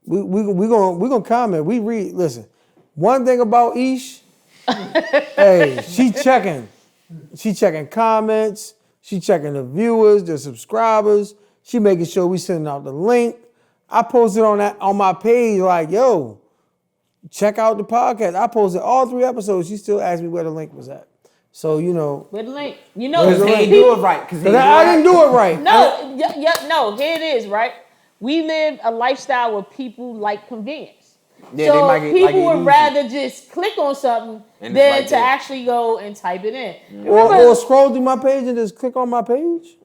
We gonna comment. We read. Listen, one thing about Ish, hey, she checking comments. She checking the viewers, the subscribers. She making sure we sending out the link. I posted on my page like, yo, check out the podcast. I posted all 3 episodes. She still asked me where the link was at. So, you know. Where the link? You know, Because he ain't do it right. Because I didn't do it right. No, no, here it is, right? We live a lifestyle where people like convenience. Yeah, so they people would easy. rather just click on something And than right to there. actually go and type it in. Or scroll through my page and just click on my page.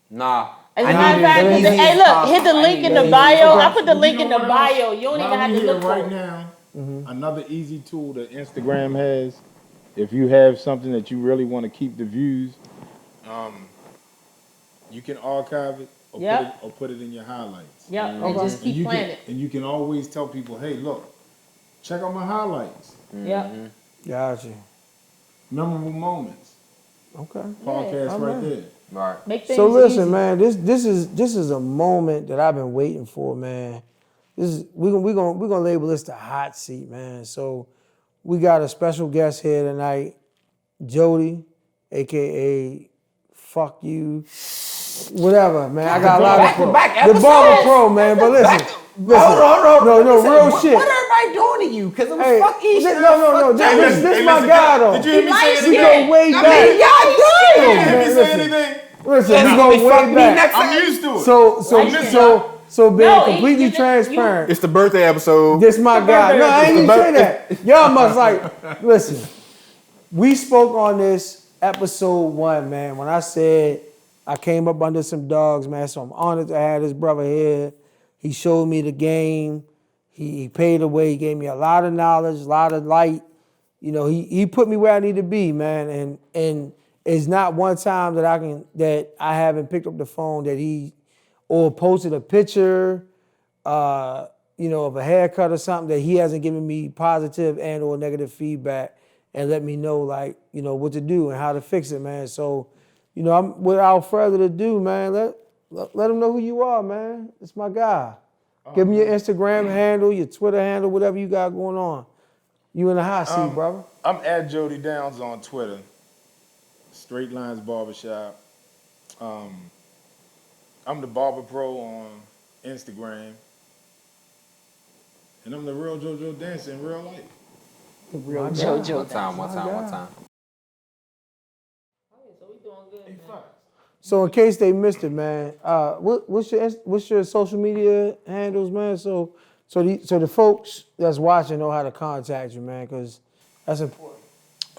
Nah. As a matter of fact, hey, look, hit the link in the bio. I put the link in the bio. You don't even have to look for it. Right now, another easy tool that Instagram has, if you have something that you really want to keep the views, you can archive it or put it in your highlights. Yep, and just keep playing it. And you can always tell people, hey, look, check out my highlights. Yep. Gotcha. Memorable moments. Okay. Podcast right there. Right. Make things So listen, easy. man, this is a moment that I've been waiting for, man. We're gonna label this the hot seat, man. So we got a special guest here tonight, Jody, aka Fuck You, whatever, man. I got a lot of the DaBarberPro, man. But listen, Hold on. no, real shit. What everybody doing to you? Because it was Hey, fuck Aisha. no. This my guy though. Did you hear me say We anything? go way back. Y'all Did you did. hear me man, say listen. anything? Listen, we go way back. I'm used to it. So being No, completely transparent. It's the birthday episode. This my guy. No, I ain't even say that. Y'all must like, listen, we spoke on this episode 1, man, when I said I came up under some dogs, man, so I'm honored to have this brother here. He showed me the game. He paid the way. He gave me a lot of knowledge, a lot of light. You know, he put me where I need to be, man, and it's not one time that I haven't picked up the phone that he or posted a picture, of a haircut or something that he hasn't given me positive and or negative feedback and let me know, like, what to do and how to fix it, man. So, I'm without further ado, man, let him know who you are, man. It's my guy. Give him your Instagram handle, your Twitter handle, whatever you got going on. You in the hot seat, brother. I'm at Jody Downs on Twitter. St8lines Barbershop. I'm the DaBarberPro on Instagram. And I'm the real JoJo Dancer in real life. The real JoJo. One time. So we doing good, man. So in case they missed it, man, what's your social media handles, man? So the folks that's watching know how to contact you, man, because that's important.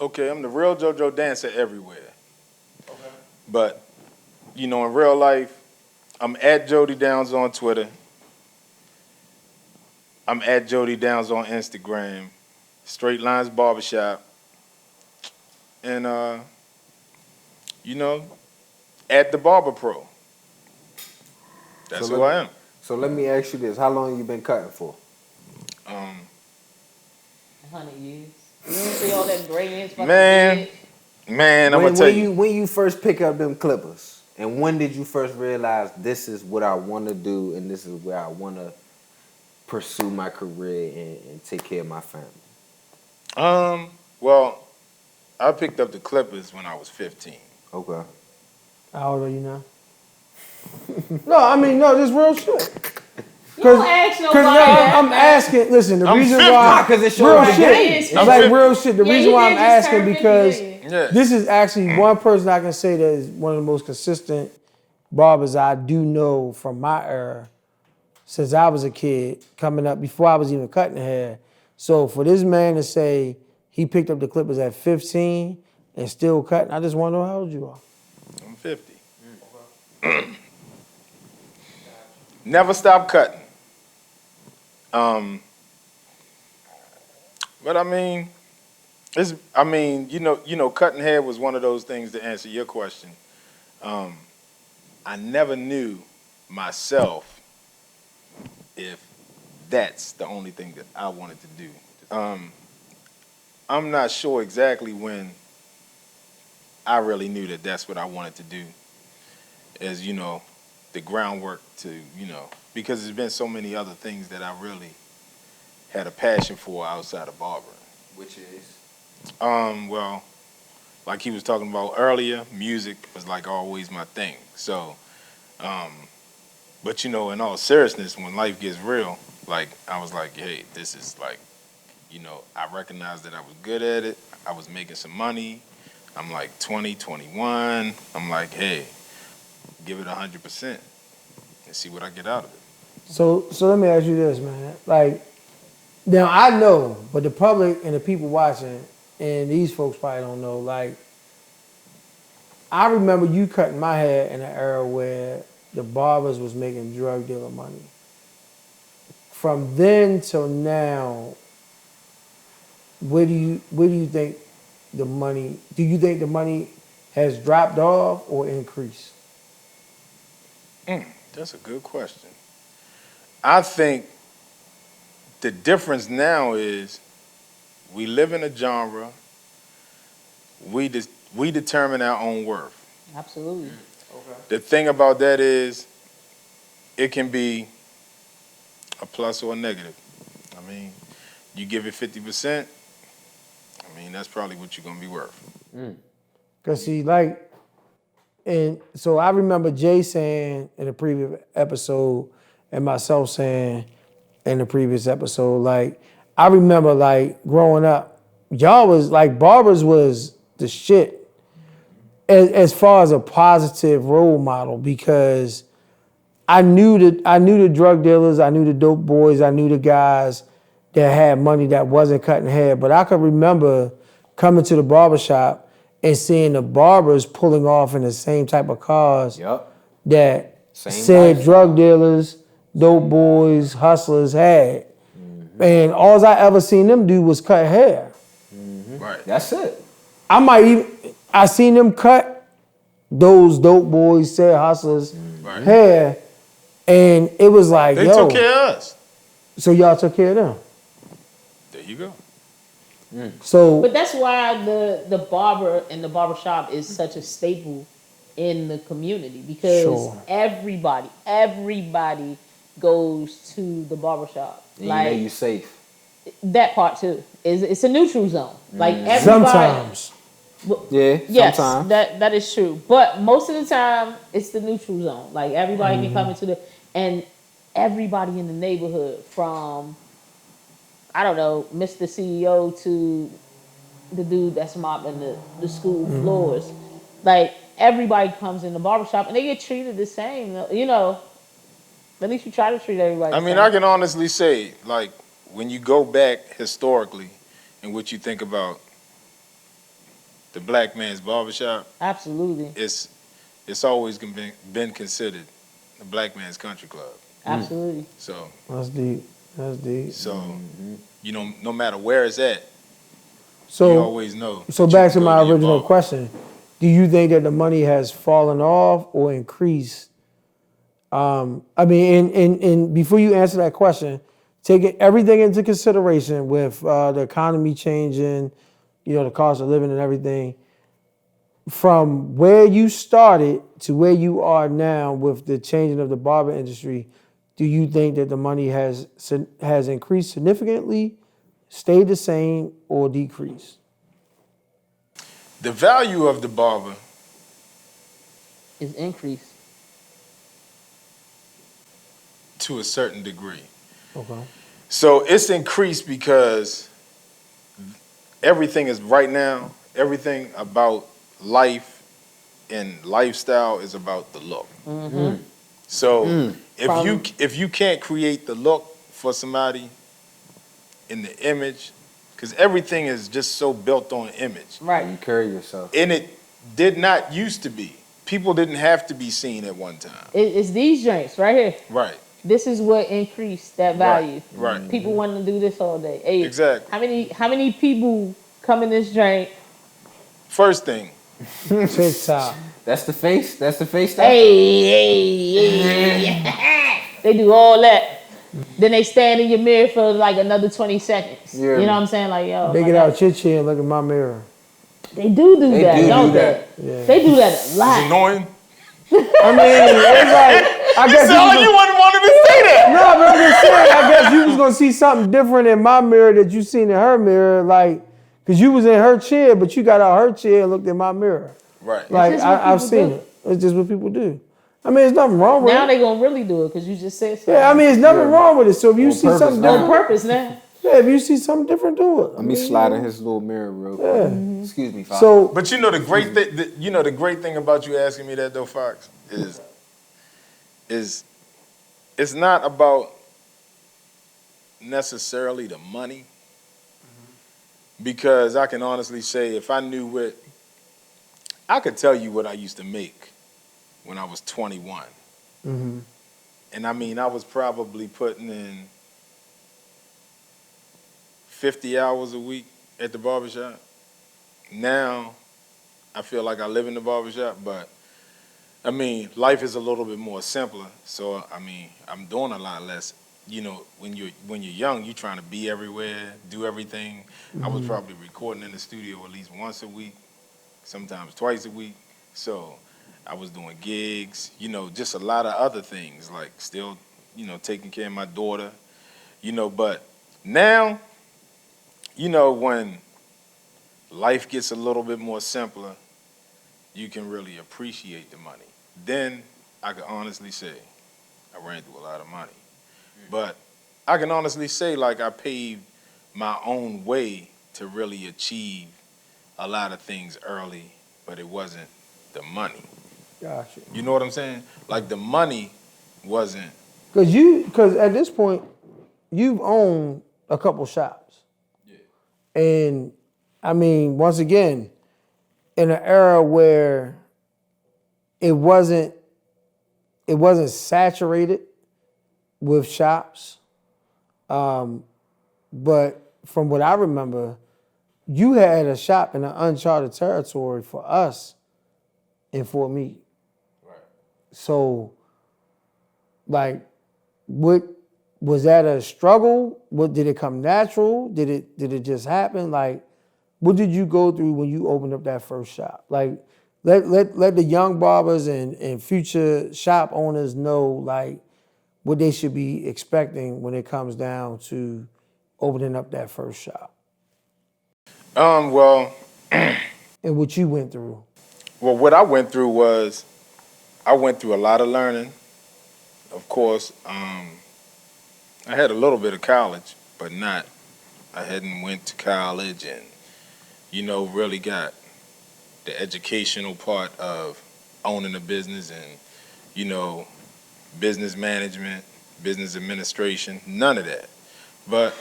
Okay, I'm the real JoJo Dancer everywhere. Okay. But, in real life, I'm at Jody Downs on Twitter. I'm at Jody Downs on Instagram. St8lines Barbershop. And, at DaBarberPro. That's who I am. So let me ask you this. How long you been cutting for? 100 years. You don't see all that gray ends. Man, I'm going to tell you. When you first pick up them clippers, and when did you first realize this is what I want to do and this is where I want to pursue my career and take care of my family? Well, I picked up the clippers when I was 15. Okay. How old are you now? No, this real shit. You don't ask nobody I'm asking. Listen, the reason 50. why Because it's real your shit. game. It's like real shit. The Yeah, reason he why did I'm just asking turn 50, because yeah. this is actually one person I can say that is one of the most consistent barbers I do know from my era since I was a kid, coming up before I was even cutting hair. So for this man to say he picked up the clippers at 15 and still cutting, I just want to know how old you are. I'm 50. Never stop cutting. But I mean, I mean, cutting hair was one of those things to answer your question. I never knew myself if that's the only thing that I wanted to do. I'm not sure exactly when I really knew that that's what I wanted to do as, the groundwork to, because there's been so many other things that I really had a passion for outside of barbering. Which is? Well, like he was talking about earlier, music was like always my thing. So, but in all seriousness, when life gets real, like I was like, hey, this is like, I recognized that I was good at it. I was making some money. I'm like 20, 21. I'm like, hey, give it 100% and see what I get out of it. So let me ask you this, man. Like, now I know, but the public and the people watching and these folks probably don't know. Like, I remember you cutting my hair in an era where the barbers was making drug dealer money. From then till now, where do you think the money? Do you think the money has dropped off or increased? That's a good question. I think the difference now is we live in a genre. We determine our own worth. Absolutely. Okay. The thing about that is it can be a plus or a negative. I mean, you give it 50%, that's probably what you're going to be worth. Because see, like, and so I remember Jay saying in the previous episode and myself saying in the previous episode, like, I remember, like, growing up, y'all was, like, barbers was the shit as far as a positive role model because I knew the drug dealers, I knew the dope boys, I knew the guys that had money that wasn't cutting hair, but I could remember coming to the barbershop and seeing the barbers pulling off in the same type of cars that said life. drug dealers, dope boys, hustlers had. And all I ever seen them do was cut hair. Right. That's it. I seen them cut those dope boys, said hustlers, hair, and it was like, They yo. took care of us. So y'all took care of them. There you go. So, But that's why the barber and the barbershop is such a staple in the community because Sure. everybody goes to the barbershop. And Like you safe. that part too. It's a neutral zone. Like everybody. sometimes. Yeah, Yes, sometimes. that is true. But most of the time, it's the neutral zone. Like everybody can come into and everybody in the neighborhood, from I don't know, Mr. CEO to the dude that's mopping the school floors, like everybody comes in the barbershop and they get treated the same. At least you try to treat everybody. I the mean, same. I can honestly say, like, when you go back historically and what you think about the black man's barbershop, Absolutely, it's always been considered the black man's country club. absolutely. So, That's deep. no matter where it's at, you So, always know. so that back you to can my go your original barber. question. Do you think that the money has fallen off or increased? And before you answer that question, taking everything into consideration with the economy changing, the cost of living and everything, from where you started to where you are now with the changing of the barber industry, do you think that the money has increased significantly, stayed the same, or decreased? The value of the barber Is increased. to a certain degree. Okay. So it's increased because everything about life and lifestyle is about the look. So if you can't create the look for somebody in the image, because everything is just so built on image. Right. You carry yourself. And it did not used to be. People didn't have to be seen at one time. It's these joints right here. Right. This is what increased that value. Right. People want to do this all day. Hey, Exactly. How many people come in this drink. First thing. TikTok. That's the face. That's the face. Hey. They do all that. Then they stand in your mirror for like another 20 seconds. Yeah. You know what I'm saying? Like, yo. They get out your chair and look in my mirror. They do that, don't they? Yeah. They do that a It's lot. annoying. I mean, it's like, I guess You sound like you wouldn't want to say that. no, but I'm just saying, I guess you was gonna see something different in my mirror that you seen in her mirror, like, cause you was in her chair, but you got out her chair and looked in my mirror. Right. Like just what I've people seen do. it. It's just what people do. I mean, there's nothing wrong with Now it. they gonna really do it because you just said so. Yeah, I mean, there's nothing wrong with it. So if you see purpose something now. On different, purpose now. yeah, if you see something different, do it. Let me slide in his little mirror real quick. Yeah. Excuse me, Fox. So But you know the great thing. The great thing about you asking me that though, Fox, is it's not about necessarily the money, because I can honestly say if I knew what, I could tell you what I used to make when I was 21, and I mean I was probably putting in 50 hours a week at the barbershop. Now, I feel like I live in the barbershop, but I mean, life is a little bit more simpler. So, I mean, I'm doing a lot less. You know, when you're young, you're trying to be everywhere, do everything. I was probably recording in the studio at least once a week, sometimes twice a week. So, I was doing gigs, you know, just a lot of other things, like still, you know, taking care of my daughter, you know, but now, you know, when life gets a little bit more simpler, you can really appreciate the money. Then I can honestly say I ran through a lot of money. But I can honestly say, like, I paved my own way to really achieve a lot of things early, but it wasn't the money. gotcha. You know what I'm saying? Like, the money wasn't. Cause at this point, you've owned a couple shops. Yeah. And I mean, once again, in an era where it wasn't saturated with shops, but from what I remember, you had a shop in an uncharted territory for us in Fort Meade. Right. So, like, what was that a struggle? What did it come natural? Did it just happen? Like, what did you go through when you opened up that first shop? Like, let the young barbers and future shop owners know, like, what they should be expecting when it comes down to opening up that first shop. Well, and what you went through. Well, what I went through was, I went through a lot of learning. Of course, I had a little bit of college, but I hadn't went to college and, you know, really got the educational part of owning a business and, you know, business management, business administration, none of that. But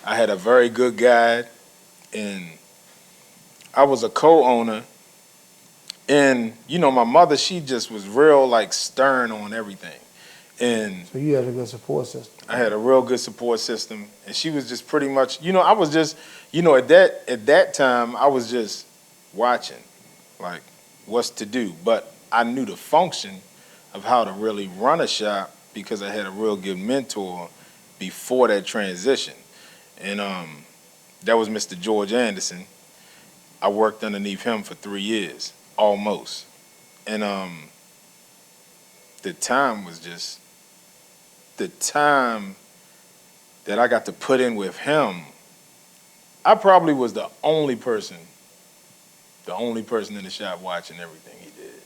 I had a very good guide, and I was a co-owner. And, you know, my mother, she just was real, like, stern on everything. And so you had a good support system. I had a real good support system, and she was just pretty much, you know, I was just, you know, at that time, I was just watching, like, what's to do. But I knew the function of how to really run a shop because I had a real good mentor before that transition. And that was Mr. George Anderson. I worked underneath him for 3 years, almost. And the time was just, the time that I got to put in with him, I probably was the only person in the shop watching everything he did.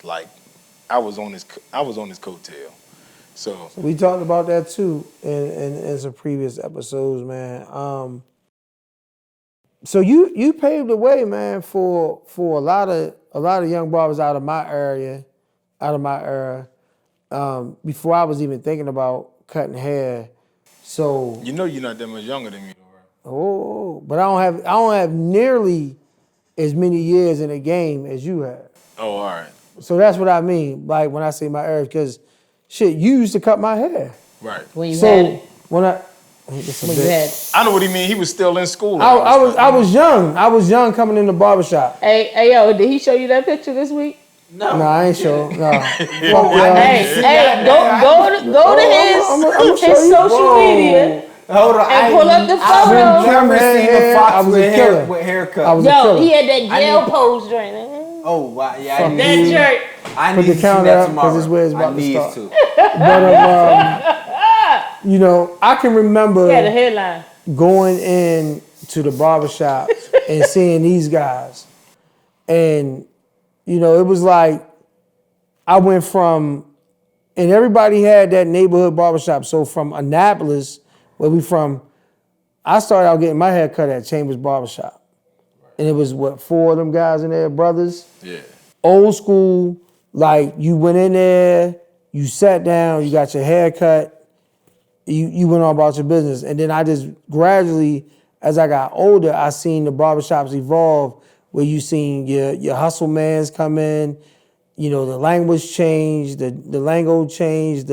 Like, I was on his coattail. So we talked about that too in some previous episodes, man. So you paved the way, man, for a lot of young barbers out of my era, before I was even thinking about cutting hair. So you know you're not that much younger than me, though, right? Oh, but I don't have nearly as many years in the game as you have. Oh, all right. So that's what I mean, like when I say my era, because shit, you used to cut my hair. Right. When you had it. when Just a When you bit. had. I know what he mean. He was still in school. I was young. I was young coming in the barbershop. Hey, yo, did he show you that picture this week? No. No, I ain't sure. No. Hey, go to his show you. social media Hold on. and pull up the I've photo. never seen a I fox was a with killer. haircut. I was a Yo, killer. he had that gel need- pose joint. Oh, wow. Yeah, I Fuck need That you. jerk. I Put need the to see counter that up, 'cause tomorrow. this is where it's about I to need start. to. But you know, I can remember Yeah, the headline. going in to the barbershop and seeing these guys. And, you know, it was like I went from, and everybody had that neighborhood barbershop. So from Annapolis, where we from, I started out getting my hair cut at Chambers Barbershop. And it was, what, 4 of them guys in there, brothers? Yeah. Old school, like you went in there, you sat down, you got your hair cut, you went on about your business. And then I just gradually, as I got older, I seen the barbershops evolve where you seen your hustle mans come in, you know, the language changed, the lingo changed,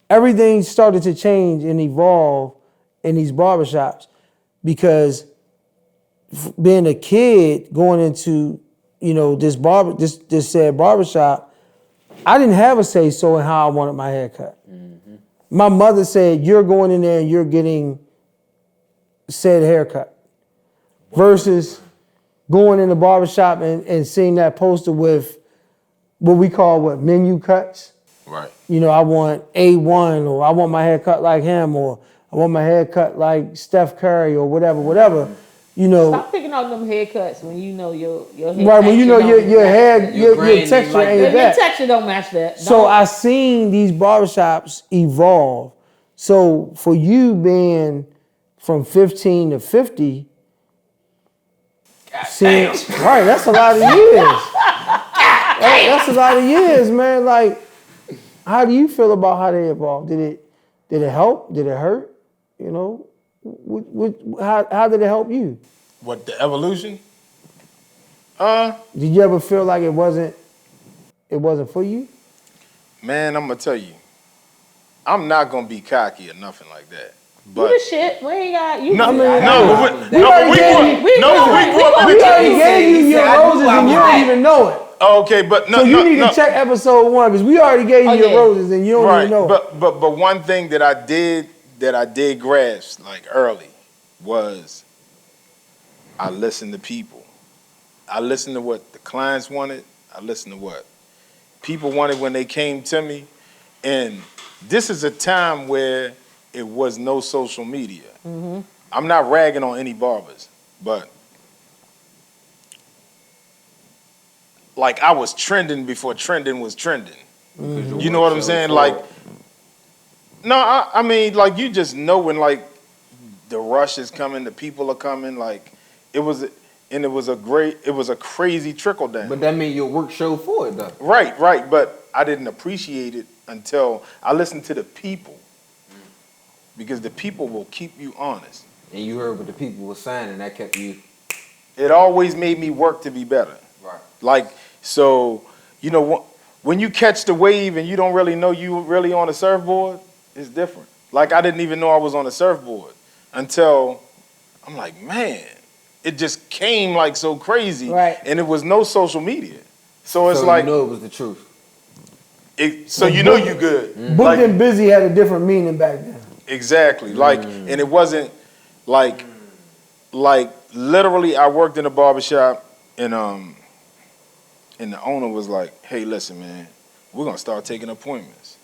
everything started to change and evolve in these barbershops because being a kid going into, you know, this said barbershop, I didn't have a say so in how I wanted my hair cut. Mm-hmm. My mother said, you're going in there and you're getting said haircut. Versus going in the barbershop and seeing that poster with what we call menu cuts. Right. You know, I want A1 or I want my hair cut like him or I want my hair cut like Steph Curry or whatever. You know, Stop picking out them haircuts when you know your hair. right, when you know your hair, your grain texture like ain't Your that. texture don't match that. So I seen these barbershops evolve. So for you being from 15 to 50, right, that's a lot of years. That's a lot of years, man. Like, how do you feel about how they evolved? Did it help? Did it hurt? You know, how did it help you? What, the evolution? Did you ever feel like it wasn't for you? Man, I'm gonna tell you, I'm not gonna be cocky or nothing like that. You But the shit. We ain't got you. no, I mean, we already gave you your roses and you don't even know it. Okay, but no, So you no, need no. to check episode 1 because we already gave you your yeah. roses and you don't Right, even know it. but one thing that I did grasp like early was I listened to people. I listened to what the clients wanted. I listened to what people wanted when they came to me. And this is a time where it was no social media. Mm-hmm. I'm not ragging on any barbers, but like I was trending before trending was trending. Mm-hmm. You know what I'm saying? Like, no, I mean, like you just know when like the rush is coming, the people are coming. Like it was a crazy trickle down. But that means your work showed for it, though. Right. But I didn't appreciate it until I listened to the people, because the people will keep you honest. And you heard what the people were saying, and that kept you. It always made me work to be better. Right. Like, so, you know, when you catch the wave and you don't really know you really on a surfboard, it's different. Like, I didn't even know I was on a surfboard until I'm like, man, it just came like so crazy. Right. And it was no social media. So it's like, you know it was the truth. so you know you good. Booked Like, and busy had a different meaning back then. exactly. Like, and it wasn't like literally I worked in a barbershop and the owner was like, hey, listen, man, we're gonna start taking appointments.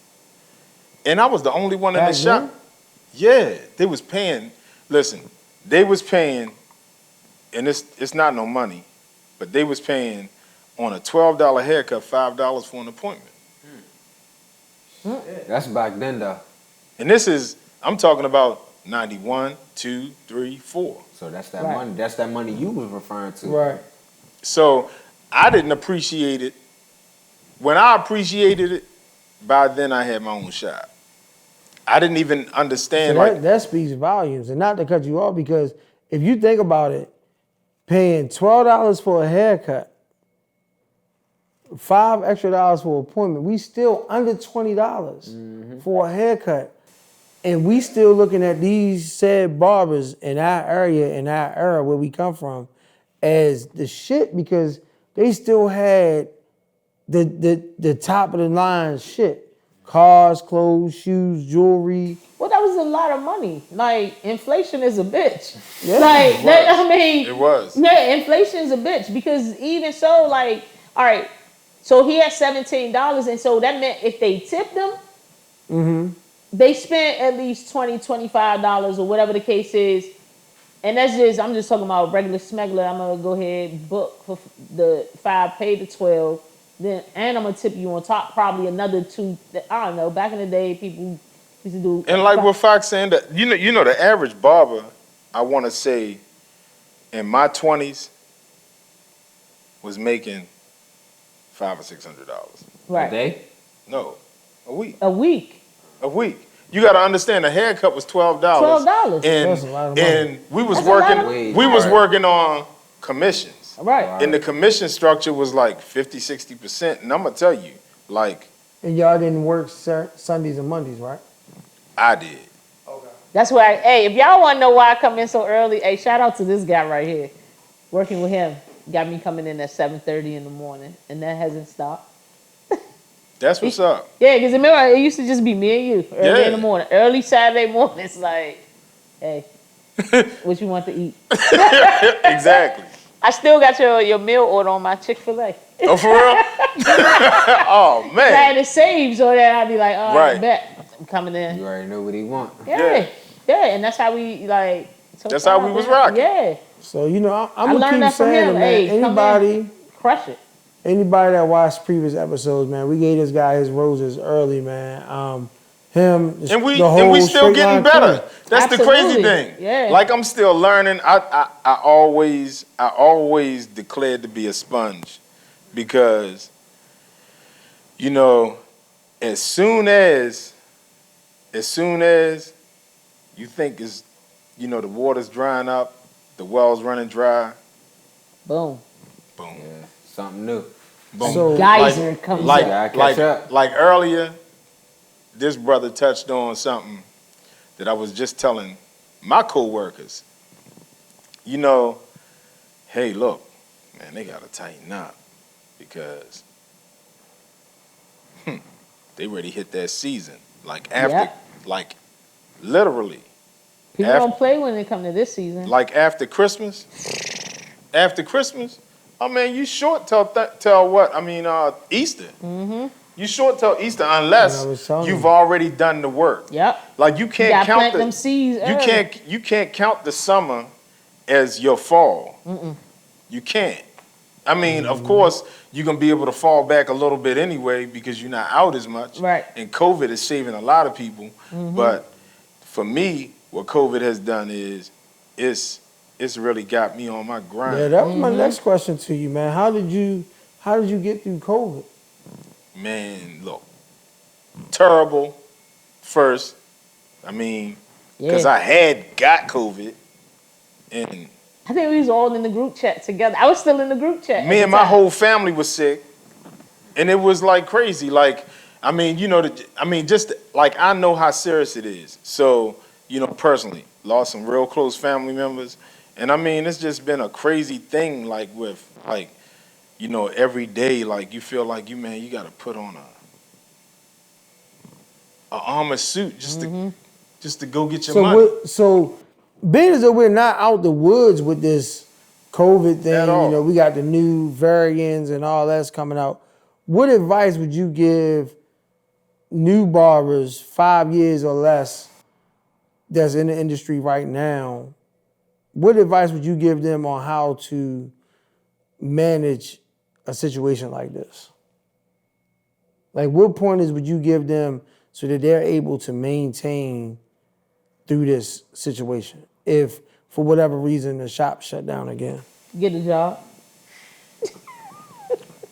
And I was the only one in the shop. Yeah, they was paying. Listen, they was paying, and it's not no money, but they was paying on a $12 haircut, $5 for an appointment. That's back then, though. And this is, I'm talking about 91, 2, 3, 4. So that's that money. That's that money you was referring to. Right. So I didn't appreciate it. When I appreciated it, by then I had my own shop. I didn't even understand. So that speaks volumes. And not to cut you off, because if you think about it, paying $12 for a haircut, $5 extra for an appointment, we still under $20 for a haircut. And we still looking at these said barbers in our area, in our era where we come from, as the shit because they still had the top of the line shit. Cars, clothes, shoes, jewelry. Well, that was a lot of money. Like, inflation is a bitch. Yeah, like, that, I mean. It was. Yeah, inflation is a bitch because even so, like, all right, so he had $17, and so that meant if they tipped them, they spent at least $20, $25 or whatever the case is. And that's just, I'm just talking about regular smuggler. I'm going to go ahead and book for the 5, pay the 12. Then, and I'm going to tip you on top probably another 2. I don't know. Back in the day, people used to do. And like what Fox saying, that you know the average barber, I want to say, in my 20s, was making $500 or $600. Right. A day? No, a week. A week. A week. You got to understand, a haircut was $12. $12. That's a lot of money. And we was That's a lot of working. money. We was Right. working on commissions. Right. And the commission structure was like 50, 60%. And I'm gonna tell you, like, And y'all didn't work Sundays and Mondays, right? I did. That's why, hey, if y'all want to know why I come in so early, hey, shout out to this guy right here. Working with him got me coming in at 7:30 in the morning, and that hasn't stopped. That's what's up. Yeah, because remember, it used to just be me and you early Yeah. in the morning. Early Saturday morning, it's like, hey, what you want to eat? Exactly. I still got your meal order on my Chick-fil-A. Oh, for real? Oh, I man. had it saved so that I'd be like, oh, I Right. bet I'm coming in. You already know what he want. Yeah. Yeah, and that's how we, like. That's how we was rocking. Yeah. So, you know, I'm I going to learned keep that from saying him. it, Hey, man. come in, crush it. Anybody that watched previous episodes, man, we gave this guy his roses early, man. And we the whole still straight getting line better. crew. That's the crazy Absolutely. thing. Yeah. Like, I'm still learning. I always declared to be a sponge because, you know, as soon as you think is, you know, the water's drying up, the well's running dry, Boom. boom, Yeah, something new. boom. So- Geyser comes like, up. Gotta catch up. like earlier, this brother touched on something that I was just telling my coworkers. You know, hey, look, man, they gotta tighten up because they already hit that season. Like after, Yep. like literally, People After- don't play when they come to this season. like after Christmas. After Christmas, oh man, you short till what? I mean, Easter. Mm-hmm. You short till Easter unless I was telling you've you. already done the work. Yep. Like you You can't gotta count plant the them seeds early. you can't count the summer as your fall. You can't. I mean, of course, you're gonna be able to fall back a little bit anyway because you're not out as much. Right. And COVID is saving a lot of people. But for me, what COVID has done is it's really got me on my grind. Yeah, that was my next question to you, man. How did you get through COVID? Man, look, terrible first. I mean, because Yeah. I had got COVID, and I think we was all in the group chat together. I was still in the group chat. me at and the my time. whole family was sick, and it was like crazy. Like, I mean, you know, just like I know how serious it is. So, you know, personally, lost some real close family members, and I mean, it's just been a crazy thing. Like with like, you know, every day, like you feel like you got to put on a armor suit just to go get your money. So being as though we're not out the woods with this COVID thing, At all. you know, we got the new variants and all that's coming out. What advice would you give new barbers 5 years or less that's in the industry right now? What advice would you give them on how to manage a situation like this? Like, what pointers would you give them so that they're able to maintain through this situation if, for whatever reason, the shop shut down again? Get a job.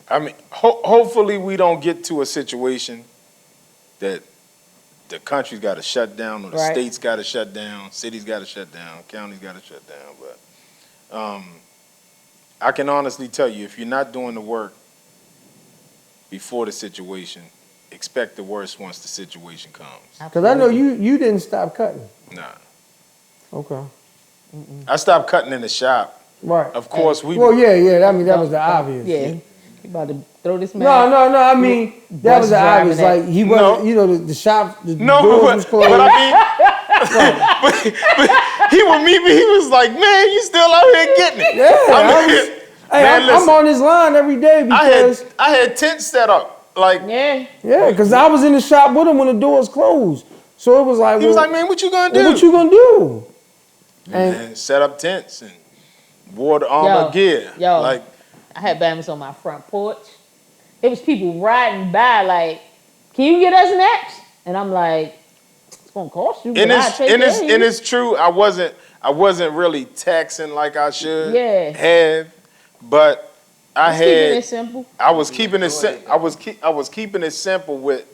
I mean, hopefully we don't get to a situation that the country's got to shut down or the Right. state's got to shut down, cities got to shut down, counties got to shut down. But I can honestly tell you, if you're not doing the work before the situation, expect the worst once the situation comes. Because I know you didn't stop cutting. Nah. Okay. I stopped cutting in the shop. Right. Of course, Well, yeah. I mean, that was the obvious. Yeah. You about to throw this man? No. I mean, that was the obvious. Like he wasn't. You know, the shop. The doors was closed. But I mean, but he would meet me. He was like, "Man, you still out here getting it?" Yeah. I'm on this line every day because I had tents set up. Like because I was in the shop with him when the doors closed. So it was like he was like, "Man, what you gonna do? What you gonna do?" And set up tents and wore the armor gear. Like I had banners on my front porch. It was people riding by like, "Can you get us next?" And I'm like, "It's gonna cost you." And it's true. I wasn't really taxing like I should have, but I had. Keeping it simple. I was keeping it simple with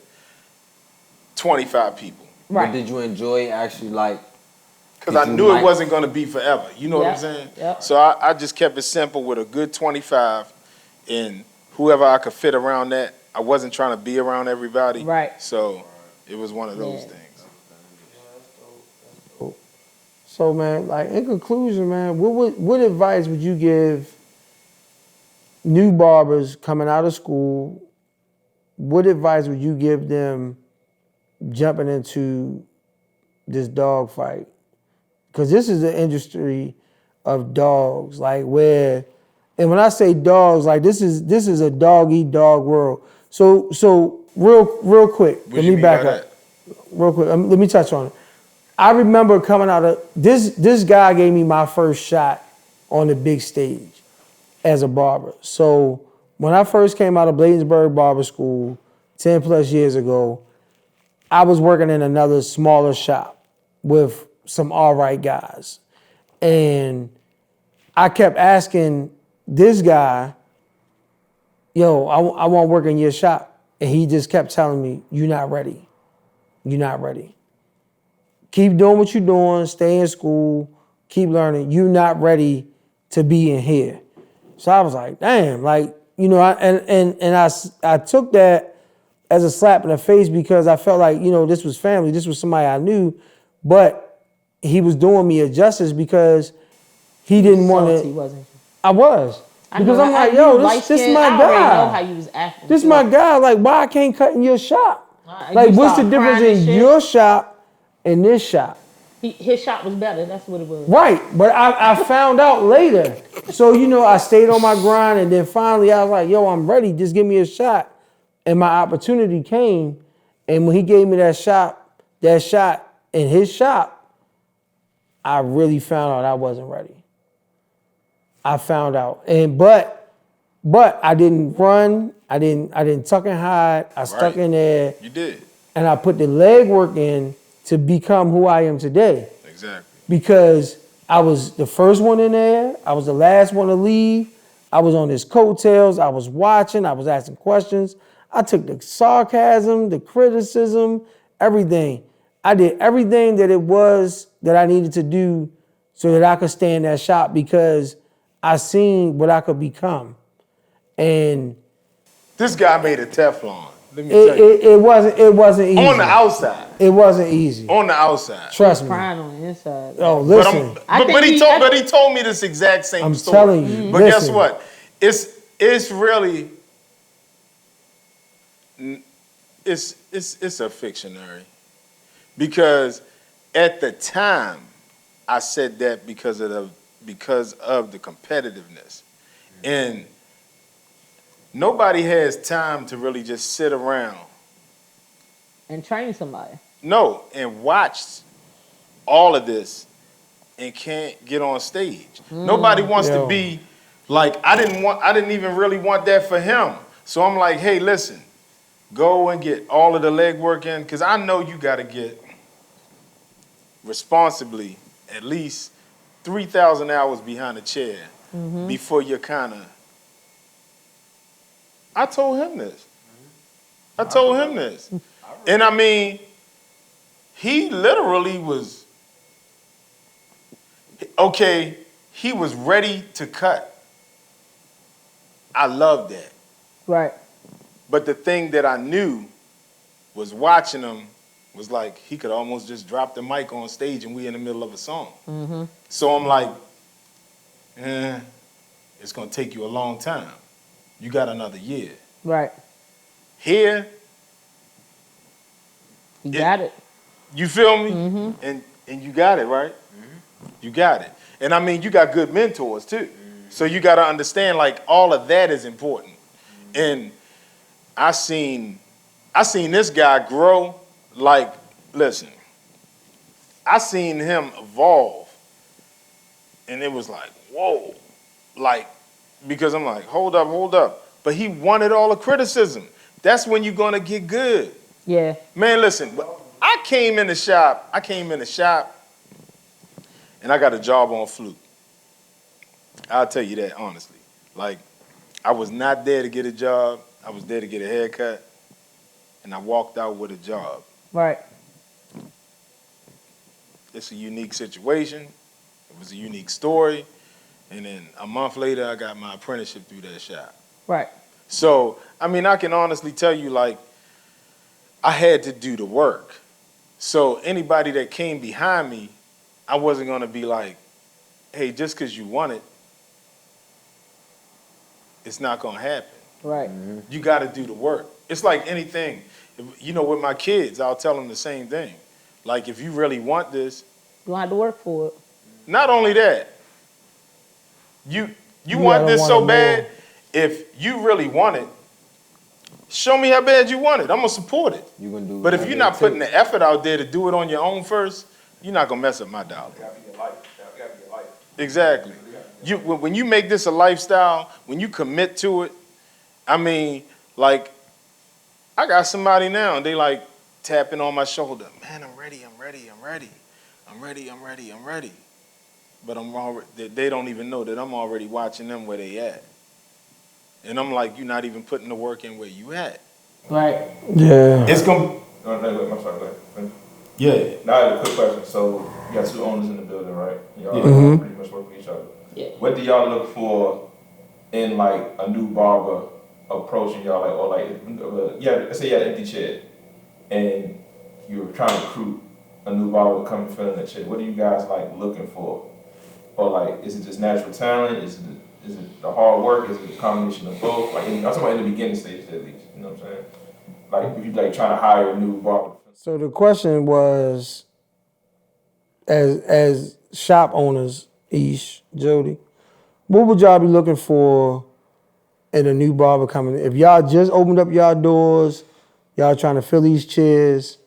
25 people. Right. But did you enjoy actually like? Because I knew it wasn't going to be forever. You know what I'm saying? Yep. So I just kept it simple with a good 25, and whoever I could fit around that. I wasn't trying to be around everybody. Right. So it was one of those things. So man, like in conclusion, man, what advice would you give new barbers coming out of school? What advice would you give them jumping into this dog fight? Because this is an industry of dogs, like and when I say dogs, like this is a dog eat dog world. So real quick, let me back up. Real quick, let me touch on it. I remember coming out of this guy gave me my first shot on the big stage as a barber. So when I first came out of Bladensburg Barber School 10 plus years ago, I was working in another smaller shop with some all right guys. And I kept asking this guy, yo, I want to work in your shop. And he just kept telling me, you're not ready. You're not ready. Keep doing what you're doing, stay in school, keep learning. You're not ready to be in here. So I was like, damn, like, you know, I took that as a slap in the face because I felt like, you know, this was family, this was somebody I knew, but he was doing me a justice because he didn't want to. Wasn't he? I was. Because I'm like, yo, this my guy. I know how you was acting. This my guy. Like, why I can't cut in your shop? Like, what's the difference in your shop and this shop? His shop was better. That's what it was. Right. But I found out later. So, you know, I stayed on my grind, and then finally I was like, yo, I'm ready. Just give me a shot. And my opportunity came. And when he gave me that shot in his shop, I really found out I wasn't ready. I found out. But I didn't run. I didn't tuck and hide. I stuck in there. You did. And I put the legwork in to become who I am today. Exactly. Because I was the first one in there. I was the last one to leave. I was on his coattails. I was watching. I was asking questions. I took the sarcasm, the criticism, everything. I did everything that it was that I needed to do so that I could stay in that shop because I seen what I could become. And this guy made a Teflon. Let me tell you. It wasn't easy. On the outside. It wasn't easy. On the outside. Trust me. Crying on the inside. Oh, listen. But he told me this exact same story. I'm telling you. But guess what? It's really it's a fictionary. Because at the time I said that because of the competitiveness. And nobody has time to really just sit around and train somebody. No, and watch all of this and can't get on stage. Nobody wants to be like, I didn't even really want that for him. So I'm like, hey, listen, go and get all of the legwork in, because I know you got to get responsibly at least 3,000 hours behind a chair before you're kind of. I told him this. And I mean, he literally was, okay, he was ready to cut. I love that. Right. But the thing that I knew was watching him was like he could almost just drop the mic on stage and we in the middle of a song. Mm-hmm. So I'm like, it's gonna take you a long time. You got another year. Right. Here, You got it. you feel me? Mm-hmm. And you got it, right? Mm-hmm. You got it. And I mean, you got good mentors too. Mm-hmm. So you got to understand, like, all of that is important. Mm-hmm. And I seen this guy grow. Like, listen, I seen him evolve, and it was like, whoa, like, because I'm like, hold up. But he wanted all the criticism. That's when you're gonna get good. Yeah. Man, listen, I came in the shop, and I got a job on Fluke. I'll tell you that honestly. Like, I was not there to get a job. I was there to get a haircut, and I walked out with a job. Right. It's a unique situation. It was a unique story. And then a month later, I got my apprenticeship through that shop. Right. So, I mean, I can honestly tell you, like, I had to do the work. So anybody that came behind me, I wasn't going to be like, hey, just because you want it, it's not going to happen. Right. Mm-hmm. You got to do the work. It's like anything. You know, with my kids, I'll tell them the same thing. Like, if you really want this, you don't have to work for it. Not only that, you want this so bad, if you really want it, show me how bad you want it. I'm going to support it. You gonna do. But if you're not putting the effort out there to do it on your own first, you're not going to mess up my dollar. That gotta be your life. That gotta be your life. Exactly. When you make this a lifestyle, when you commit to it, I mean, like, I got somebody now, and they like tapping on my shoulder. Man, I'm ready. But they don't even know that I'm already watching them where they at. And I'm like, you're not even putting the work in where you at. Right. Yeah. It's going No, I'm sorry, go ahead. Yeah. Now I have a quick question. So you got two owners in the building, right? Y'all pretty much work with each other. Yeah. What do y'all look for in like a new barber approaching y'all, like, or like, let's say you had an empty chair and you were trying to recruit a new barber to come and fill in that chair. What are you guys like looking for? Or like, is it just natural talent? Is it the hard work? Is it a combination of both? Like, I'm talking about in the beginning stage at least. You know what I'm saying? Like, if you like trying to hire a new barber. So the question was, as shop owners, Ish, Jody, what would y'all be looking for in a new barber coming? If y'all just opened up y'all doors, y'all trying to fill these chairs,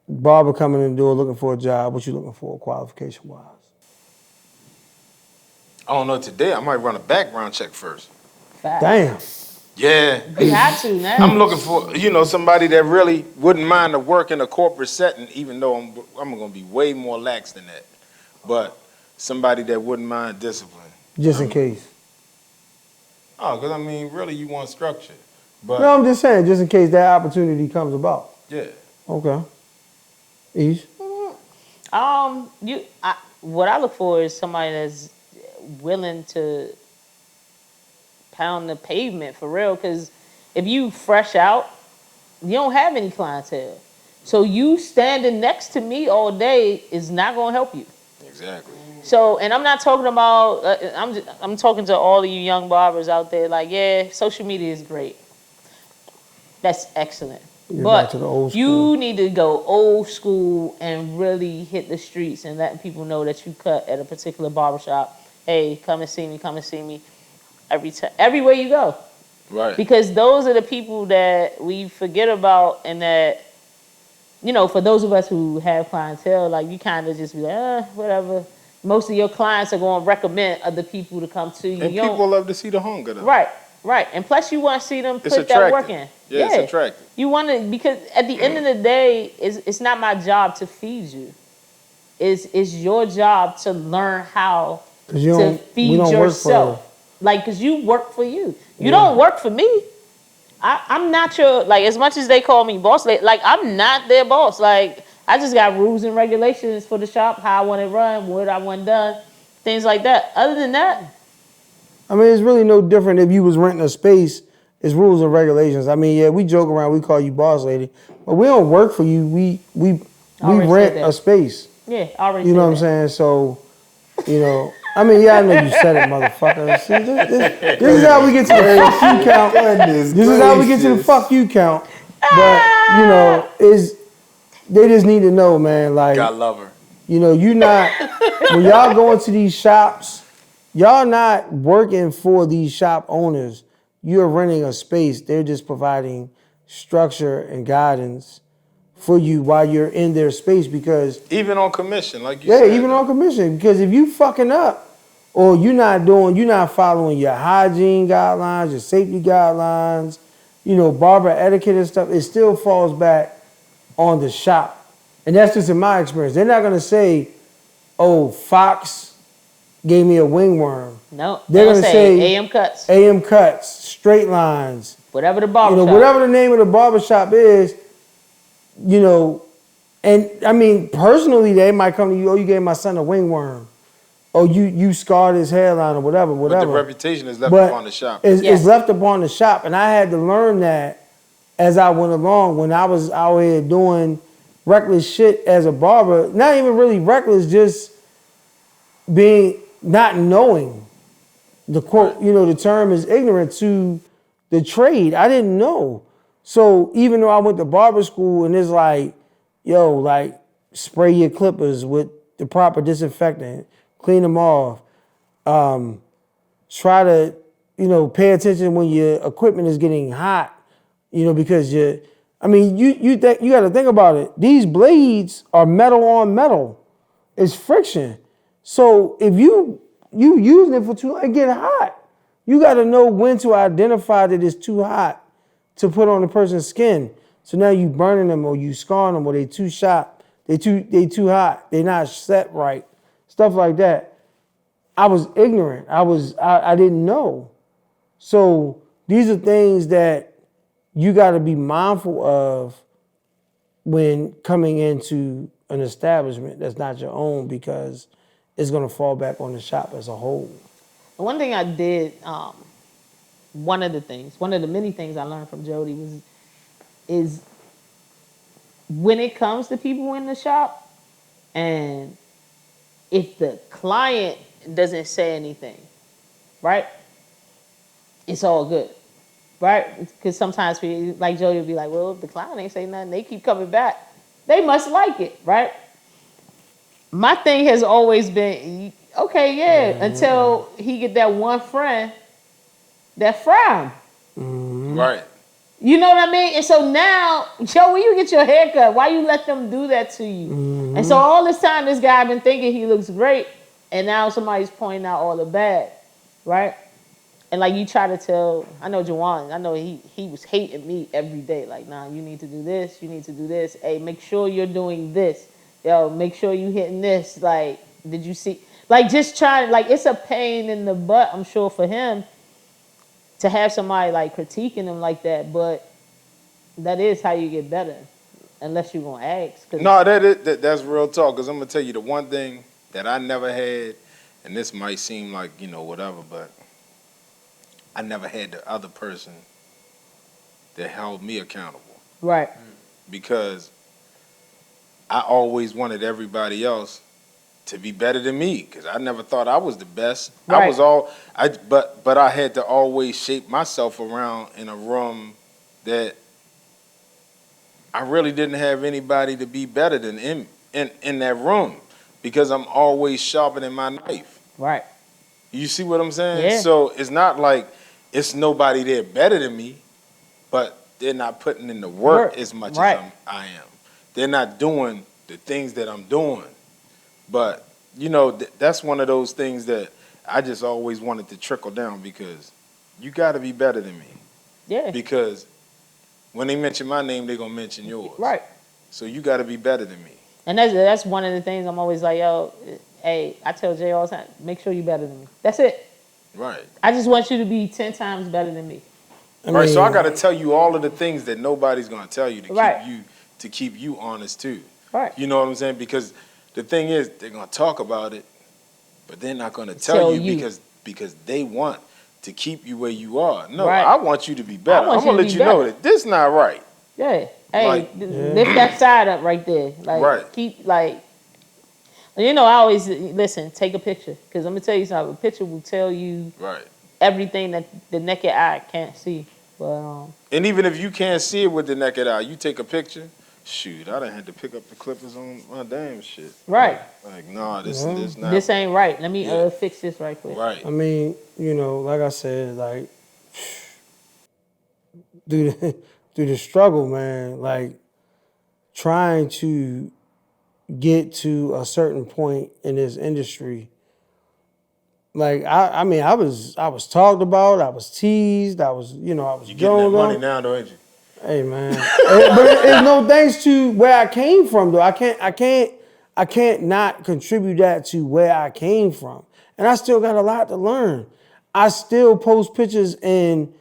barber coming in the door looking for a job, what you looking for qualification-wise? I don't know today. I might run a background check first. Fact. Damn. Yeah. You had to now. I'm looking for, somebody that really wouldn't mind to work in a corporate setting, even though I'm going to be way more lax than that. But somebody that wouldn't mind discipline. Just in case. Oh, because, really, you want structure. But No, I'm just saying, just in case that opportunity comes about. yeah. Okay. Ish? What I look for is somebody that's willing to pound the pavement for real. Because if you fresh out, you don't have any clientele. So you standing next to me all day is not gonna help you. Exactly. So, and I'm not talking about. I'm talking to all of you young barbers out there. Like, yeah, social media is great. That's excellent. You're back But to the old school. you need to go old school and really hit the streets and letting people know that you cut at a particular barbershop. Hey, come and see me everywhere you go. Right. Because those are the people that we forget about, and that, for those of us who have clientele, like, you kind of just be like, whatever. Most of your clients are going to recommend other people to come to you. And people love to see the hunger, though. Right. And plus, you want to see them It's put that work attractive. in. Yeah, it's attractive. You want to, because at the end of the day, it's not my job to feed you. It's your job to learn how to feed yourself. Like, because you work for you. You don't work for me. I'm not your, like, as much as they call me boss, like, I'm not their boss. Like, I just got rules and regulations for the shop, how I want it run, what I want done, things like that. Other than that, I mean, it's really no different if you was renting a space it's rules and regulations. I mean, yeah, we joke around, we call you boss lady, but we don't work for you. We Already rent said that. a space. Yeah, I already You said know what I'm that. saying? So, you know, I mean, yeah, I know you said it, motherfucker. See, this is how we get to the fuck you count. This is how we get to the fuck you count. But, you know, they just need to know, man, like, God love her. you know, you not, when y'all go into these shops, y'all not working for these shop owners. You're renting a space. They're just providing structure and guidance for you while you're in their space because Even on commission, like you said. even on commission. Because if you fucking up or you're not following your hygiene guidelines, your safety guidelines, you know, barber etiquette and stuff, it still falls back on the shop. And that's just in my experience. They're not gonna say, oh, Fox gave me a wingworm. No, They're they'll gonna say say AM Cutz. AM Cutz, Straight Lines, Whatever the you barbershop. know, whatever the name of the barbershop is, you know, and I mean, personally, they might come to you, oh, you gave my son a wingworm. Oh, you scarred his hairline or whatever. But the reputation is left But upon the shop. It's left upon the shop. And I had to learn that as I went along when I was out here doing reckless shit as a barber. Not even really reckless, just not knowing. The quote, you know, the term is ignorant to the trade. I didn't know. So even though I went to barber school and it's like, yo, like spray your clippers with the proper disinfectant, clean them off. Try to, you know, pay attention when your equipment is getting hot, you know, because you got to think about it. These blades are metal on metal. It's friction. So if you using it for too long, it get hot. You got to know when to identify that it's too hot to put on the person's skin. So now you burning them or you scarring them or they too sharp, they too hot, they not set right, stuff like that. I was ignorant. I didn't know. So these are things that you got to be mindful of when coming into an establishment that's not your own because it's going to fall back on the shop as a whole. One thing I did, one of the many things I learned from Jody is when it comes to people in the shop, and if the client doesn't say anything, right, it's all good, right? Because sometimes, like Jody will be like, well, if the client ain't say nothing, they keep coming back. They must like it, right? My thing has always been, okay, yeah, until he get that one friend that frown. Right. You know what I mean? And so now, Joe, when you get your haircut, why you let them do that to you? And so all this time, this guy been thinking he looks great, and now somebody's pointing out all the bad, right? And like you try to tell, I know Juwan, I know he was hating me every day. Like, nah, you need to do this, you need to do this. Hey, make sure you're doing this. Yo, make sure you hitting this. Like, did you see? Like, just trying, like, it's a pain in the butt, I'm sure, for him to have somebody, like, critiquing him like that. But that is how you get better, unless you're going to ask. No, that's real talk, because I'm going to tell you the one thing that I never had, and this might seem like, you know, whatever, but I never had the other person that held me accountable. Right. Because I always wanted everybody else to be better than me, because I never thought I was the best. Right. But I had to always shape myself around in a room that I really didn't have anybody to be better than in that room, because I'm always sharpening my knife. Right. You see what I'm saying? Yeah. So it's not like it's nobody there better than me, but they're not putting in the work as much as I am. They're not doing the things that I'm doing. But, you know, that's one of those things that I just always wanted to trickle down, because you got to be better than me. Yeah. Because when they mention my name, they're going to mention yours. Right. So you got to be better than me. And that's one of the things I'm always like, yo, hey, I tell Jay all the time, make sure you're better than me. That's it. Right. I just want you to be 10 times better than me. Right. So I got to tell you all of the things that nobody's going to tell you Right. to keep you honest too. Right. You know what I'm saying? Because the thing is, they're going to talk about it, but they're not going to tell you because they want to keep you where you are. No, Right. I want you to be better. want I'm you gonna to let be you know better. that this not right. Yeah. Hey, Like- lift that side up right there. Like, Right. keep, like, you know, I always, listen, take a picture. Because I'm going to tell you something. A picture will tell you Right. everything that the naked eye can't see. But, And even if you can't see it with the naked eye, you take a picture. Shoot, I done had to pick up the clippers on my damn shit. right. Like, nah, this not This ain't right. Let me Yeah. fix this right quick. right. I mean, you know, like I said, like through the struggle, man, like trying to get to a certain point in this industry. Like I mean, I was talked about, I was teased, I was You getting that joned money on. now, though, ain't you? Hey man, but it's no thanks to where I came from though. I can't not contribute that to where I came from, and I still got a lot to learn. I still post pictures, and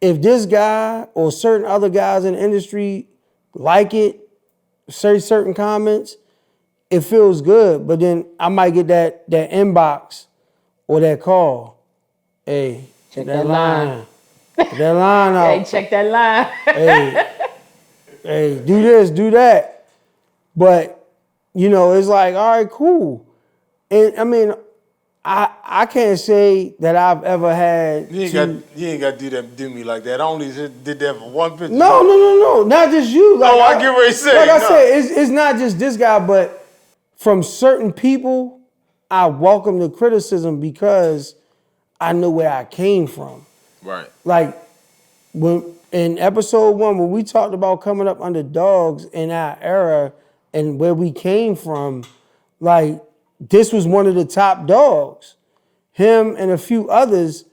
if this guy or certain other guys in the industry like it, say certain comments, it feels good. But then I might get that inbox or that call. Hey, Check that that line. Get that line out. Hey, check that line. hey, do this, do that. But, you know, it's like, all right, cool. And I mean, I can't say that I've ever had You ain't got to do me like that. I only did that for one picture. No, not just you. Like, I get what you're saying. Like I No. said, it's not just this guy, but from certain people, I welcome the criticism because I know where I came from. Right. Like when in episode 1, when we talked about coming up under dogs in our era and where we came from, like this was one of the top dogs. Him and a few others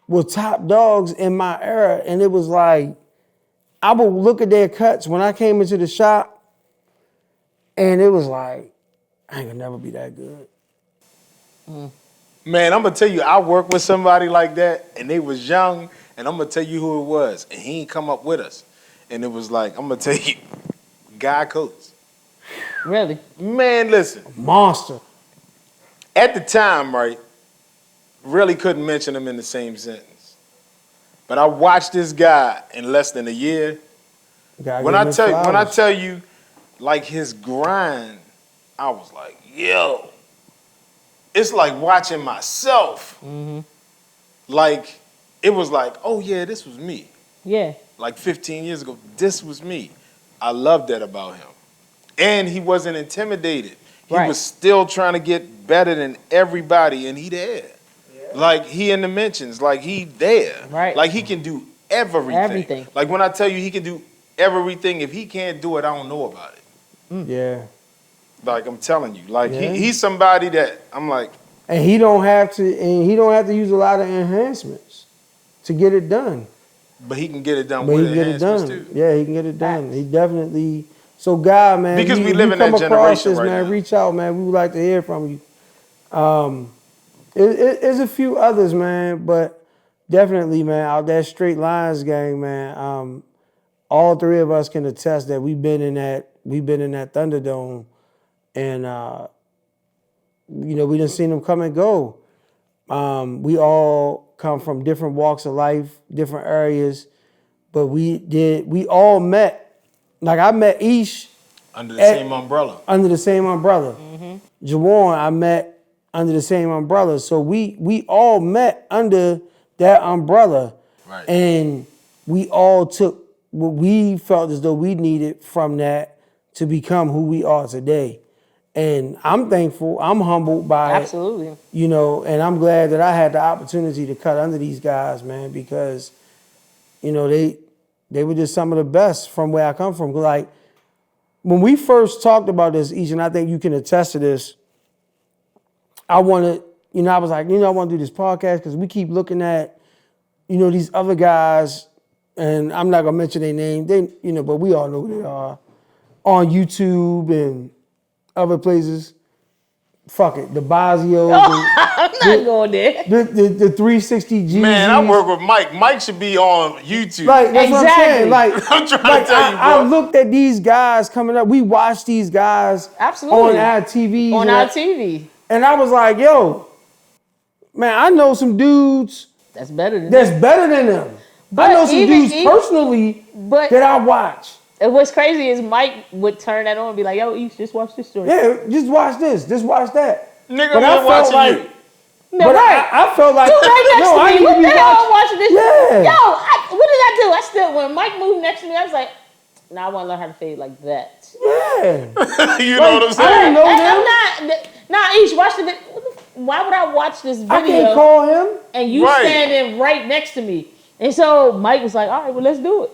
were top dogs in my era, and it was like I would look at their cuts when I came into the shop, and it was like I ain't gonna never be that good. Man, I'm gonna tell you, I worked with somebody like that, and they was young, and I'm gonna tell you who it was, and he ain't come up with us, and it was like, I'm gonna tell you, Guy Coates. Really? Man, listen, Monster. at the time, right, really couldn't mention him in the same sentence, but I watched this guy in less than a year. When I tell you, like his grind, I was like, yo. It's like watching myself. Like, it was like, oh yeah, this was me. Yeah. Like 15 years ago, this was me. I love that about him. And he wasn't intimidated. He Right. was still trying to get better than everybody, and he there. Like, he in the mentions, like he there. Right. Like, he can do everything. Everything. Like, when I tell you he can do everything, if he can't do it, I don't know about it. Yeah. Like, I'm telling you. Like, Yeah. he's somebody that, I'm like, And he don't have to use a lot of enhancements to get it done. but he can get it done But he with can get it enhancements done. too. Yeah, he can get it done. He definitely. So, God, man, Because we if live you in that come across generation this, right man, now. reach out, man. We would like to hear from you. There's a few others, man, but definitely, man, out that St8lines gang, man. All three of us can attest that we've been in that Thunderdome, and you know, we done seen them come and go. We all come from different walks of life, different areas, but we all met. Like I met Aisha Under the same umbrella. under the same umbrella. Juwan, I met under the same umbrella. So we all met under that umbrella. Right. And we all took what we felt as though we needed from that to become who we are today. And I'm thankful, I'm humbled by it. Absolutely. You know, and I'm glad that I had the opportunity to cut under these guys, man, because, you know, they were just some of the best from where I come from. Like, when we first talked about this, Aisha, and I think you can attest to this, I was like, I want to do this podcast because we keep looking at, these other guys, and I'm not going to mention their name, but we all know who they are, on YouTube and other places. Fuck it, the Bazios, I'm not going there. the 360 G's. Man, I work with Mike. Mike should be on YouTube. Like, that's what I'm saying. Exactly. Like, I'm trying to tell you, bro. I looked at these guys coming up. We watched these guys Absolutely. on our TV. On our TV. And I was like, yo, man, I know some dudes That's better than That's that. better than them. But I know some even- dudes personally But that I watch. and what's crazy is Mike would turn that on and be like, "Yo, East, just watch this story." Yeah, just watch this. Just watch that. Nigga, But I I'm felt watching like, you. No, but right. I felt like, You right next no, to I me. need to What be the hell? I'm watching. watching this. Yeah. Yo, what did I do? I still, when Mike moved next to me, I was like, "Nah, I want to learn how to fade like that." Yeah. You know what I'm I saying? didn't know I'm them. not. Nah, East, watch the video. Why would I watch this I can't video call him. and you Right. standing right next to me? And so Mike was like, "All right, well, let's do it."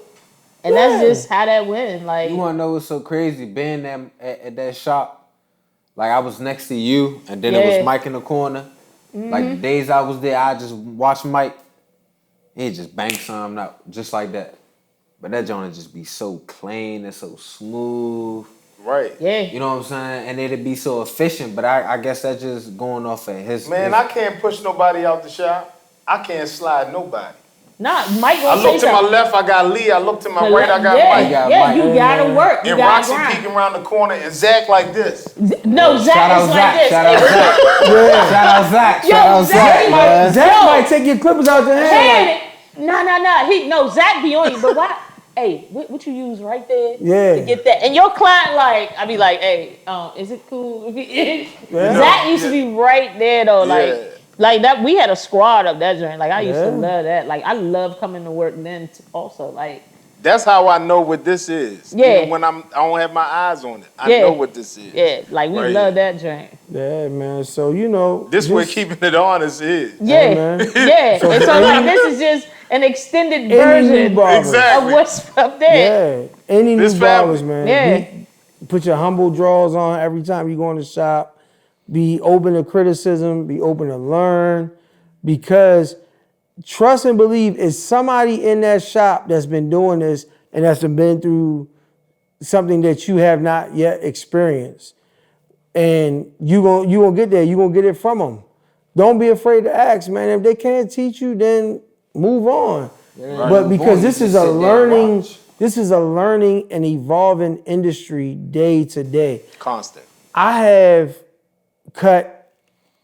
And Yeah. that's just how that went. Like, You wanna know what's so crazy? Being at that shop, like I was next to you, and then it Yeah. was Mike in the corner. Like the days I was there, I just watched Mike. He just bang something out just like that. But that joint would just be so clean and so smooth. Right. yeah. You know what I'm saying? And it'd be so efficient. But I guess that's just going off of his. Man, his, I can't push nobody out the shop. I can't slide nobody. Nah, Mike I gonna say look to my something. left, I got Lee. I look to my right, I got yeah, Mike. got yeah, Mike. you gotta work. You And gotta Roxy grind. peeking around the corner and Zach like this. No, Zach Shout out is like Zach. this. Shout out Zach. Yeah. Shout out Zach. Yo, Shout out Zach Zach. might- man. Zach Yo. might take your clippers out your hand. Nah. No, Zach be on you, but why? Hey, what you use right there? Yeah. To get that, and your client like, I be like, hey, is it cool? Zach used to be right there though, Yeah. like that. We had a squad up that joint. Like I used to Yeah. love that. Like I love coming to work then also. Like That's how I know what this is. Yeah. Even when I don't have my eyes on it, I Yeah. know what this is. yeah, like we Right. love that joint. Yeah, man. So, you know. This way just keeping it honest is. Yeah, man. yeah. So and so for like any- this is just an extended Any new version barber. Exactly. of what's up there. Yeah. Any new This barbers, family. man. Yeah. Put your humble draws on every time you go in the shop. Be open to criticism. Be open to learn. Because trust and believe is somebody in that shop that's been doing this and that's been through something that you have not yet experienced. And you gonna get there. You gonna get it from them. Don't be afraid to ask, man. If they can't teach you, then move on. But because this is a learning, this is a learning and evolving industry day to day. Constant. I have cut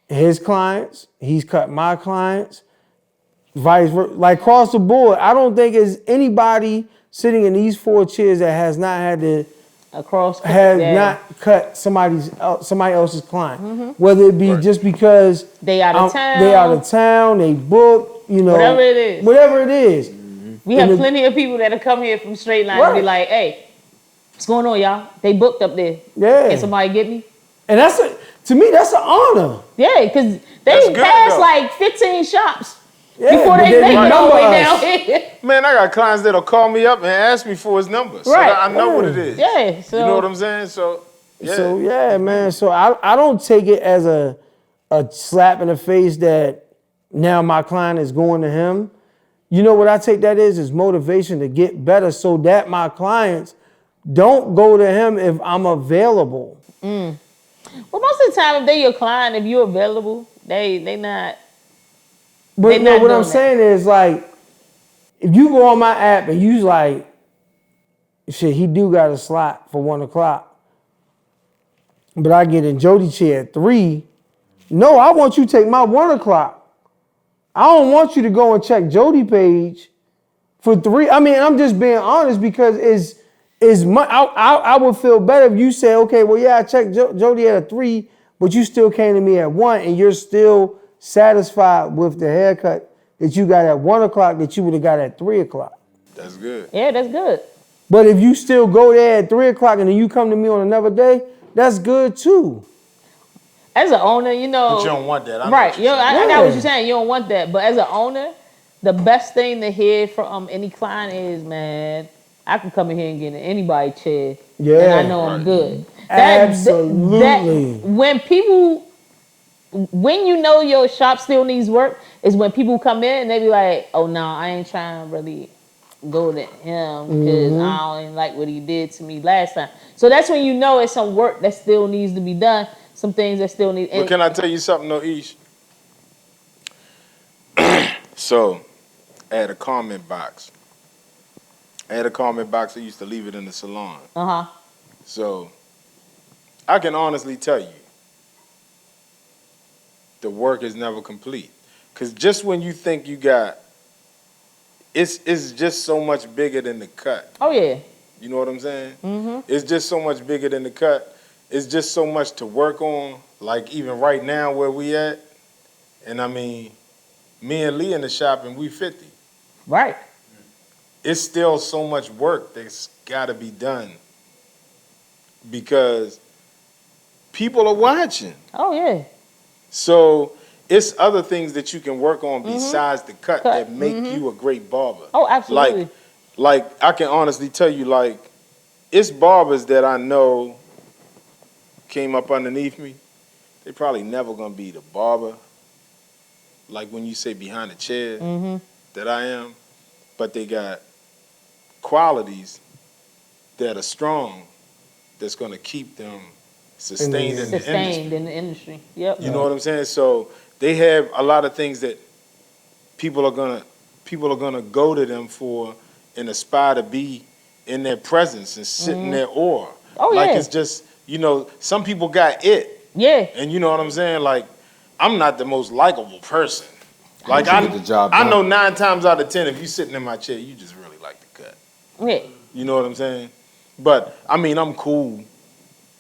his clients. He's cut my clients. Vice versa, like across the board. I don't think there's anybody sitting in these four chairs that has not had to not cut somebody else's client. Whether it be just because They out of town. they out of town, they booked, you know, Whatever it is. Whatever it is. We have And plenty of people that'll come here from St8lines and be Right. like, hey, what's going on, y'all? They booked up there. Yeah. Can somebody get me? And to me, that's an honor. Yeah, because That's they good, passed though. like 15 shops Yeah, before but they make it all the remember way us. down here. Man, I got clients that'll call me up and ask me for his number. So Right. that I know what it is. Yeah, so You know what I'm saying? So, yeah. So yeah, man. So I don't take it as a slap in the face that now my client is going to him. You know what I take that is motivation to get better so that my clients don't go to him if I'm available. well, most of the time, if they your client, if you're available, they not. But They you know not what doing I'm that. saying is like, if you go on my app and you like, shit, he do got a slot for 1 o'clock, but I get in Jody chair at 3. No, I want you to take my 1 o'clock. I don't want you to go and check Jody page for 3. I mean, I'm just being honest because I would feel better if you say, okay, well, yeah, I checked Jody at a 3, but you still came to me at 1 and you're still satisfied with the haircut that you got at 1 o'clock that you would have got at 3 o'clock. That's good. Yeah, that's good. But if you still go there at 3 o'clock and then you come to me on another day, that's good too. As an owner, you know. But you don't want that. I know Right. what you're saying. I got what Yeah. you're saying. You don't want that. But as an owner, the best thing to hear from any client is, man, I can come in here and get in anybody's chair. Yeah. And I know I'm good. Absolutely. When you know your shop still needs work, is when people come in and they be like, oh, no, I ain't trying to really go to him because I don't even like what he did to me last time. So that's when you know it's some work that still needs to be done. Some things that still need. But can I tell you something, though, Ish? So, I had a comment box. I used to leave it in the salon. So, I can honestly tell you, the work is never complete. Because just when you think you got, it's just so much bigger than the cut. Oh yeah. You know what I'm saying? It's just so much bigger than the cut. It's just so much to work on. Like even right now where we at, and I mean, me and Lee in the shop and we 50. Right. It's still so much work that's got to be done because people are watching. Oh yeah. So it's other things that you can work on besides the cut that make you a great barber. Oh, absolutely. Like I can honestly tell you, like, it's barbers that I know came up underneath me. They probably never gonna be the barber, like when you say behind the chair that I am, but they got qualities that are strong that's gonna keep them sustained in the industry. Yep. You know what I'm saying? So they have a lot of things that people are gonna go to them for and aspire to be in their presence and sit in their aura. Oh, like yeah. it's just, you know, some people got it. Yeah. And you know what I'm saying? Like, I'm not the most likable person. Like You get the job I done. know 9 times out of 10, if you sitting in my chair, you just really like the cut. Yeah. You know what I'm saying? But I mean, I'm cool,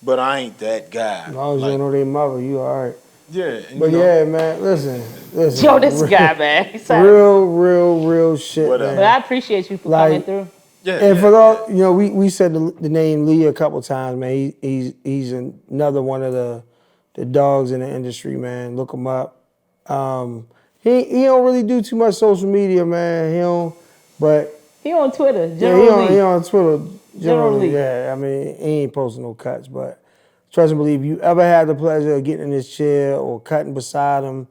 but I ain't that guy. As long as you Like, don't know their mother, you all right. yeah. And But you know, yeah, man, listen. Yo, this guy, man. He's sorry. Real shit, Whatever. But man. I appreciate you for coming Like- through. yeah, And yeah, for those, you know, we said the name Lee a couple times, man. He's another one of the dogs in the industry, man. Look him up. He don't really do too much social media, man. He don't, but He on Twitter, yeah, generally. he on Twitter Generally. generally. Yeah, I mean, he ain't posting no cuts, but trust and believe, you ever had the pleasure of getting in his chair or cutting beside him,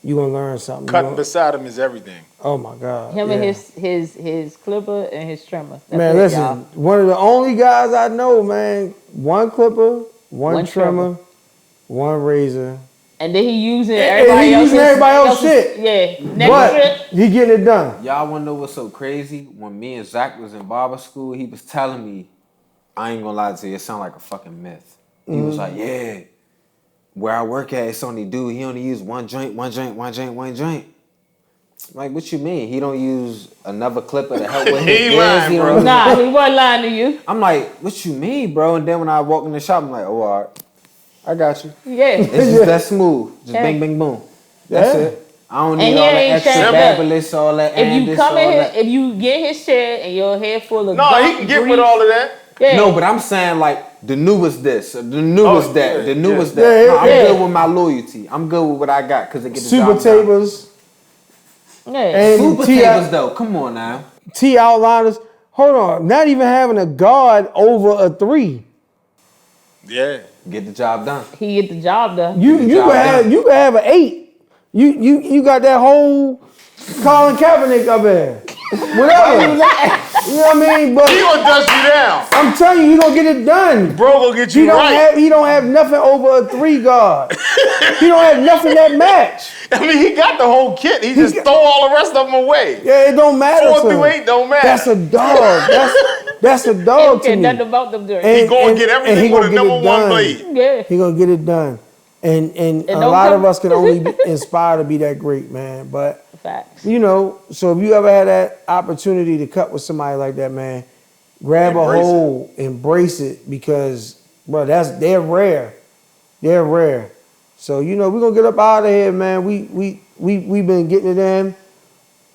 you gonna learn something. cutting beside him is everything. Oh my God. Him yeah. and his clipper and his trimmer. That's Man, it, listen, y'all. one of the only guys I know, man, one clipper, one trimmer, one razor. And then he using And everybody he else's. using everybody else's shit. Yeah. Next But trip. he getting it done. Y'all wanna know what's so crazy? When me and Zach was in barber school, he was telling me, I ain't gonna lie to you, it sound like a fucking myth. He was like, yeah, where I work at, it's only dude, he only use one joint. Like, what you mean? He don't use another clipper to help with He his lying, he bro. don't- Nah, he wasn't lying to you. I'm like, what you mean, bro? And then when I walk in the shop, I'm like, oh, all right, I got you. Yeah. It's just that smooth. Just Yeah. bing, bing, boom. That's Yeah. it. I don't And need he all that ain't extra shaved up. fabulous, all that If you this, come in all here, that. if you get his chair and your head full of No, he can get with all of that. Yeah. No, but I'm saying like the newest this, the newest Oh, that, yeah, the newest yeah. that. Yeah, No, I'm yeah. good with my loyalty. I'm good with what I got because it get the Super job done. tapers Yeah. and Super T tables though. Come on now. outliners. Hold on, not even having a guard over a 3. Yeah. Get the job done. He get the job done. You job can done. have an 8. You got that whole Colin Kaepernick up there. Whatever. You know what I mean? But He gonna dust you down. I'm telling you, he gonna get it done. Bro gonna get He you don't right. he don't have nothing over a 3 guard. He don't have nothing that match. I mean, he got the whole kit. He just got- throw all the rest of them away. Yeah, it don't matter. 4 to through him. 8 don't matter. That's a dog. That's a dog to Can't me. nothing about them doing. And- He gonna and- get and he everything with gonna a get number it 1 done. blade. Yeah. He gonna get it done. And a don't lot come- of us can only be inspired to be that great, man. But Facts. you know, so if you ever had that opportunity to cut with somebody like that, man, grab Embrace a hold, embrace it, because bro, they're rare. They're rare. So you know, we're gonna get up out of here, man. We been getting it in.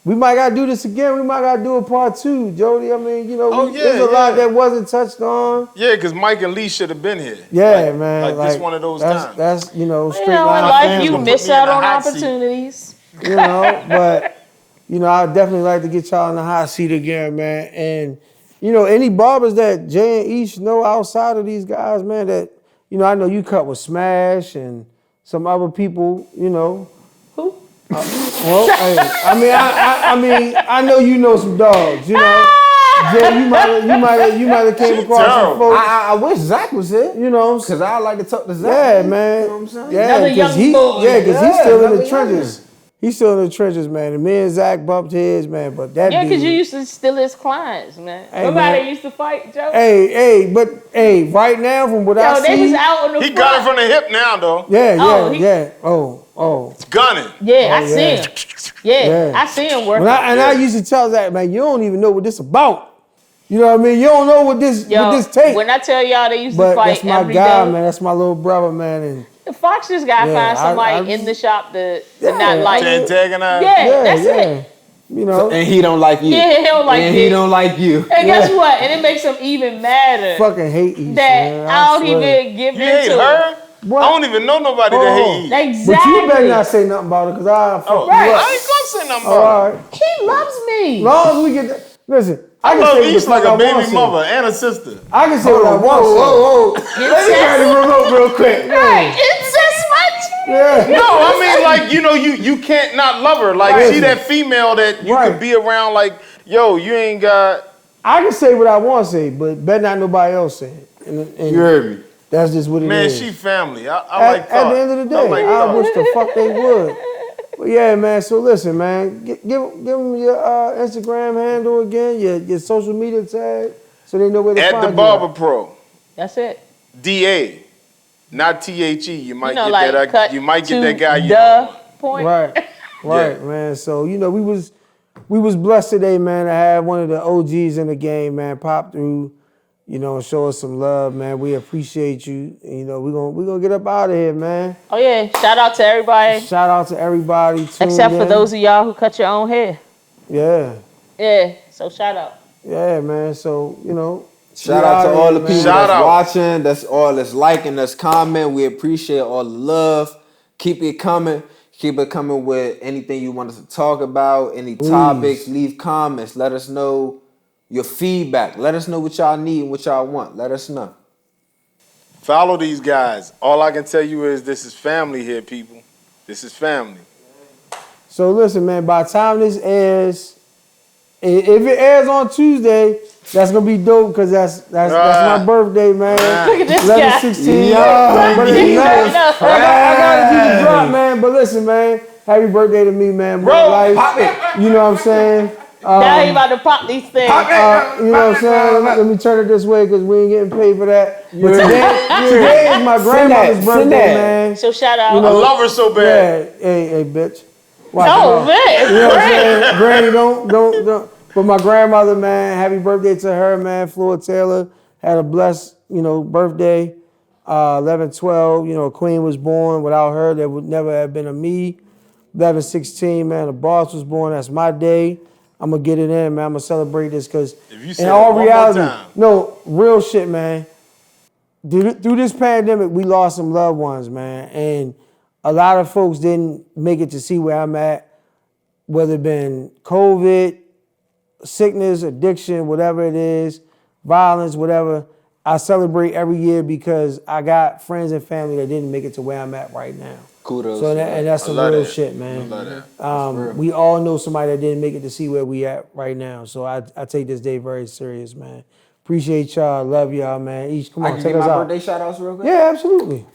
We might gotta do this again. We might gotta do a part 2, Jody. I mean, you know, Oh, yeah, there's a lot yeah. that wasn't touched on. Yeah, because Mike and Lee should have been here. Yeah, Like- man. Like this one of those times. That's you know, straight You know, in line life family. you Put miss me in out a on hot seat. opportunities. You know, but you know, I'd definitely like to get y'all in the hot seat again, man. And you know, any barbers that Jay and Ish know outside of these guys, man, that you know, I know you cut with Smash and some other people, you know. Who? Well, hey, I mean, I know you know some dogs, you know. Jay, you might have came across some terrible. folks, I wish Zach was here. you know. Cause I like to talk to Zach. Yeah, man. You know what I'm saying? Yeah, Another because young boy. he's still in another the trenches. He's still in the trenches, man. And me and Zach bumped heads, man. But that Yeah, because dude, you used to steal his clients, man. Hey, Nobody man. used to fight, Joe. But right now, from what I Yo, they see, was out on the He front. got it from the hip now, though. yeah. Oh, Oh. Gunning. Yeah, I Oh, see yeah. him. Yeah, Yeah. I see him working. I used to tell Zach, man, you don't even know what this about. You know what I mean? You don't know what this take. When I tell y'all they used to But fight that's my every guy, day, man. That's my little brother, man. And the Fox just gotta Yeah, find somebody I- in the shop to Yeah, not like. To antagonize. Yeah, that's it. You know, And he don't like you. Yeah, he don't like and you. he don't like you. And guess what? And it makes him even madder fucking hate Aisha, that man. I don't swear. even give You in hate to it. her? What? I don't even know nobody that hate you. Exactly. But you better not say nothing about it, because I fuck Oh, you Right. up. I ain't gonna say nothing Oh, about all it. right. He loves me. Long as we get that. Listen, I I can love say what the East like fuck I a baby want to say. mother and a sister. I can say what I want to say. Whoa. Let me grab the remote real quick. Right. It's just much. Yeah. No, I mean like you can't not love her. Like Right. she that female that you Right. could be around. Like yo, you ain't got. I can say what I want to say, but better not nobody else say it. And You heard me. that's just what it Man, is. she family. I at, like at thought. the end of the I day, like I thought. wish the fuck they would. But yeah, man. So listen, man. Give them your Instagram handle again, your social media tag, so they know where to At find you. DaBarberPro, That's it. DA, not THE. You might You know, get like that. cut You might to get that guy. You the don't want. point. Right, man. So we was blessed today, man, to have one of the OGs in the game, man, pop through, and show us some love, man. We appreciate you. We're gonna get up out of here, man. Oh yeah. Shout out to everybody. Shout out to everybody tuned Except for in. those of y'all who cut your own hair. Yeah. Yeah. So shout out. Yeah, man. So, Shout we out to outta all here, the man. people Shout that's out. watching, that's all that's liking, that's comment. We appreciate all the love. Keep it coming. Keep it coming with anything you want us to talk about, any topics. Leave comments. Let us know your feedback. Let us know what y'all need and what y'all want. Let us know. Follow these guys. All I can tell you is this is family here, people. This is family. So listen, man, by the time this airs, if it airs on Tuesday, that's gonna be dope because that's my birthday, man. Look at this 11/16. Yeah. But it's nuts. guy. I gotta do the drop, man. But listen, man, happy birthday to me, man. More Bro, life. Pop it. You know what I'm saying? Now he about to pop these things. You know what I'm saying? Let me turn it this way because we ain't getting paid for that. But today is my grandmother's birthday, man. So shout out. You I know, love her so bad. Yeah, hey, bitch. Watch Oh out. man. You know what I'm saying? Granny, don't. But my grandmother, man, happy birthday to her, man. Floyd Taylor had a blessed, birthday. 11/12, Queen was born. Without her, there would never have been a me. 11/16, man, the boss was born. That's my day. I'm gonna get it in, man. I'm gonna celebrate this because If you say in it all one more reality, time. no, real shit, man. Through this pandemic, we lost some loved ones, man. And a lot of folks didn't make it to see where I'm at, whether it been COVID, sickness, addiction, whatever it is, violence, whatever. I celebrate every year because I got friends and family that didn't make it to where I'm at right now. Kudos. So and that's I some love real that. shit, man. I love that. We all know somebody that didn't make it to see where we at right now. So I take this day very serious, man. Appreciate y'all. Love y'all, man. Each come I on, can take get us my out. birthday shout outs real quick. Yeah, absolutely.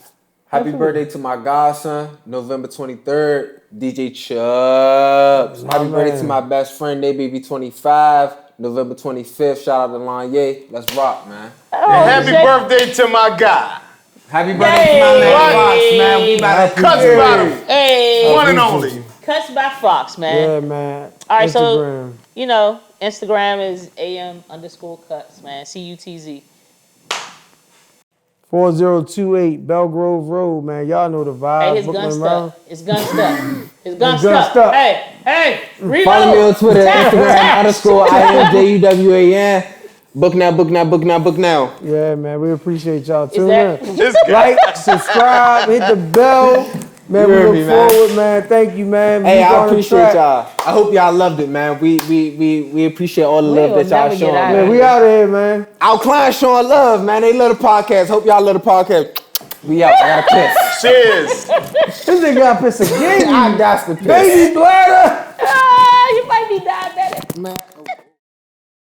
Happy birthday to my godson, November 23rd, DJ Chubbs. Happy birthday to man. my best friend, they baby 25, November 25th. Shout out to Lanye. Let's rock, man. Oh, Happy shit. birthday to my guy. Happy birthday to my man Fox, man. We about to Cutz bottom. Hey. One and only. Cuts by Fox, man. Yeah, man. All right, Instagram. so Instagram is AM_Cutz, man. CUTZ. 4028 Belgrove Road, man. Y'all know the vibe. Hey, his gun Brooklyn Road. stuck. His gun stuck. His gun gun stuck. stuck. Hey, reload. Follow me on Twitter, Tap, Instagram, tap. _IMJUWAN. Book now, book now, book now, book now. Yeah, man. We appreciate y'all. Tune that- in. This guy. Like, subscribe, hit the bell. Man, we heard look me, man. forward, man. Thank you, man. Hey, We I on the appreciate track. y'all. I hope y'all loved it, man. We appreciate all the We love will that y'all never get showing, out of man. Man, we out of here, man. Our clients showing love, man. They love the podcast. Hope y'all love the podcast. We out. I gotta piss. Cheers. This nigga got pissed again. I got to piss. Baby bladder. You might be diabetic. Man.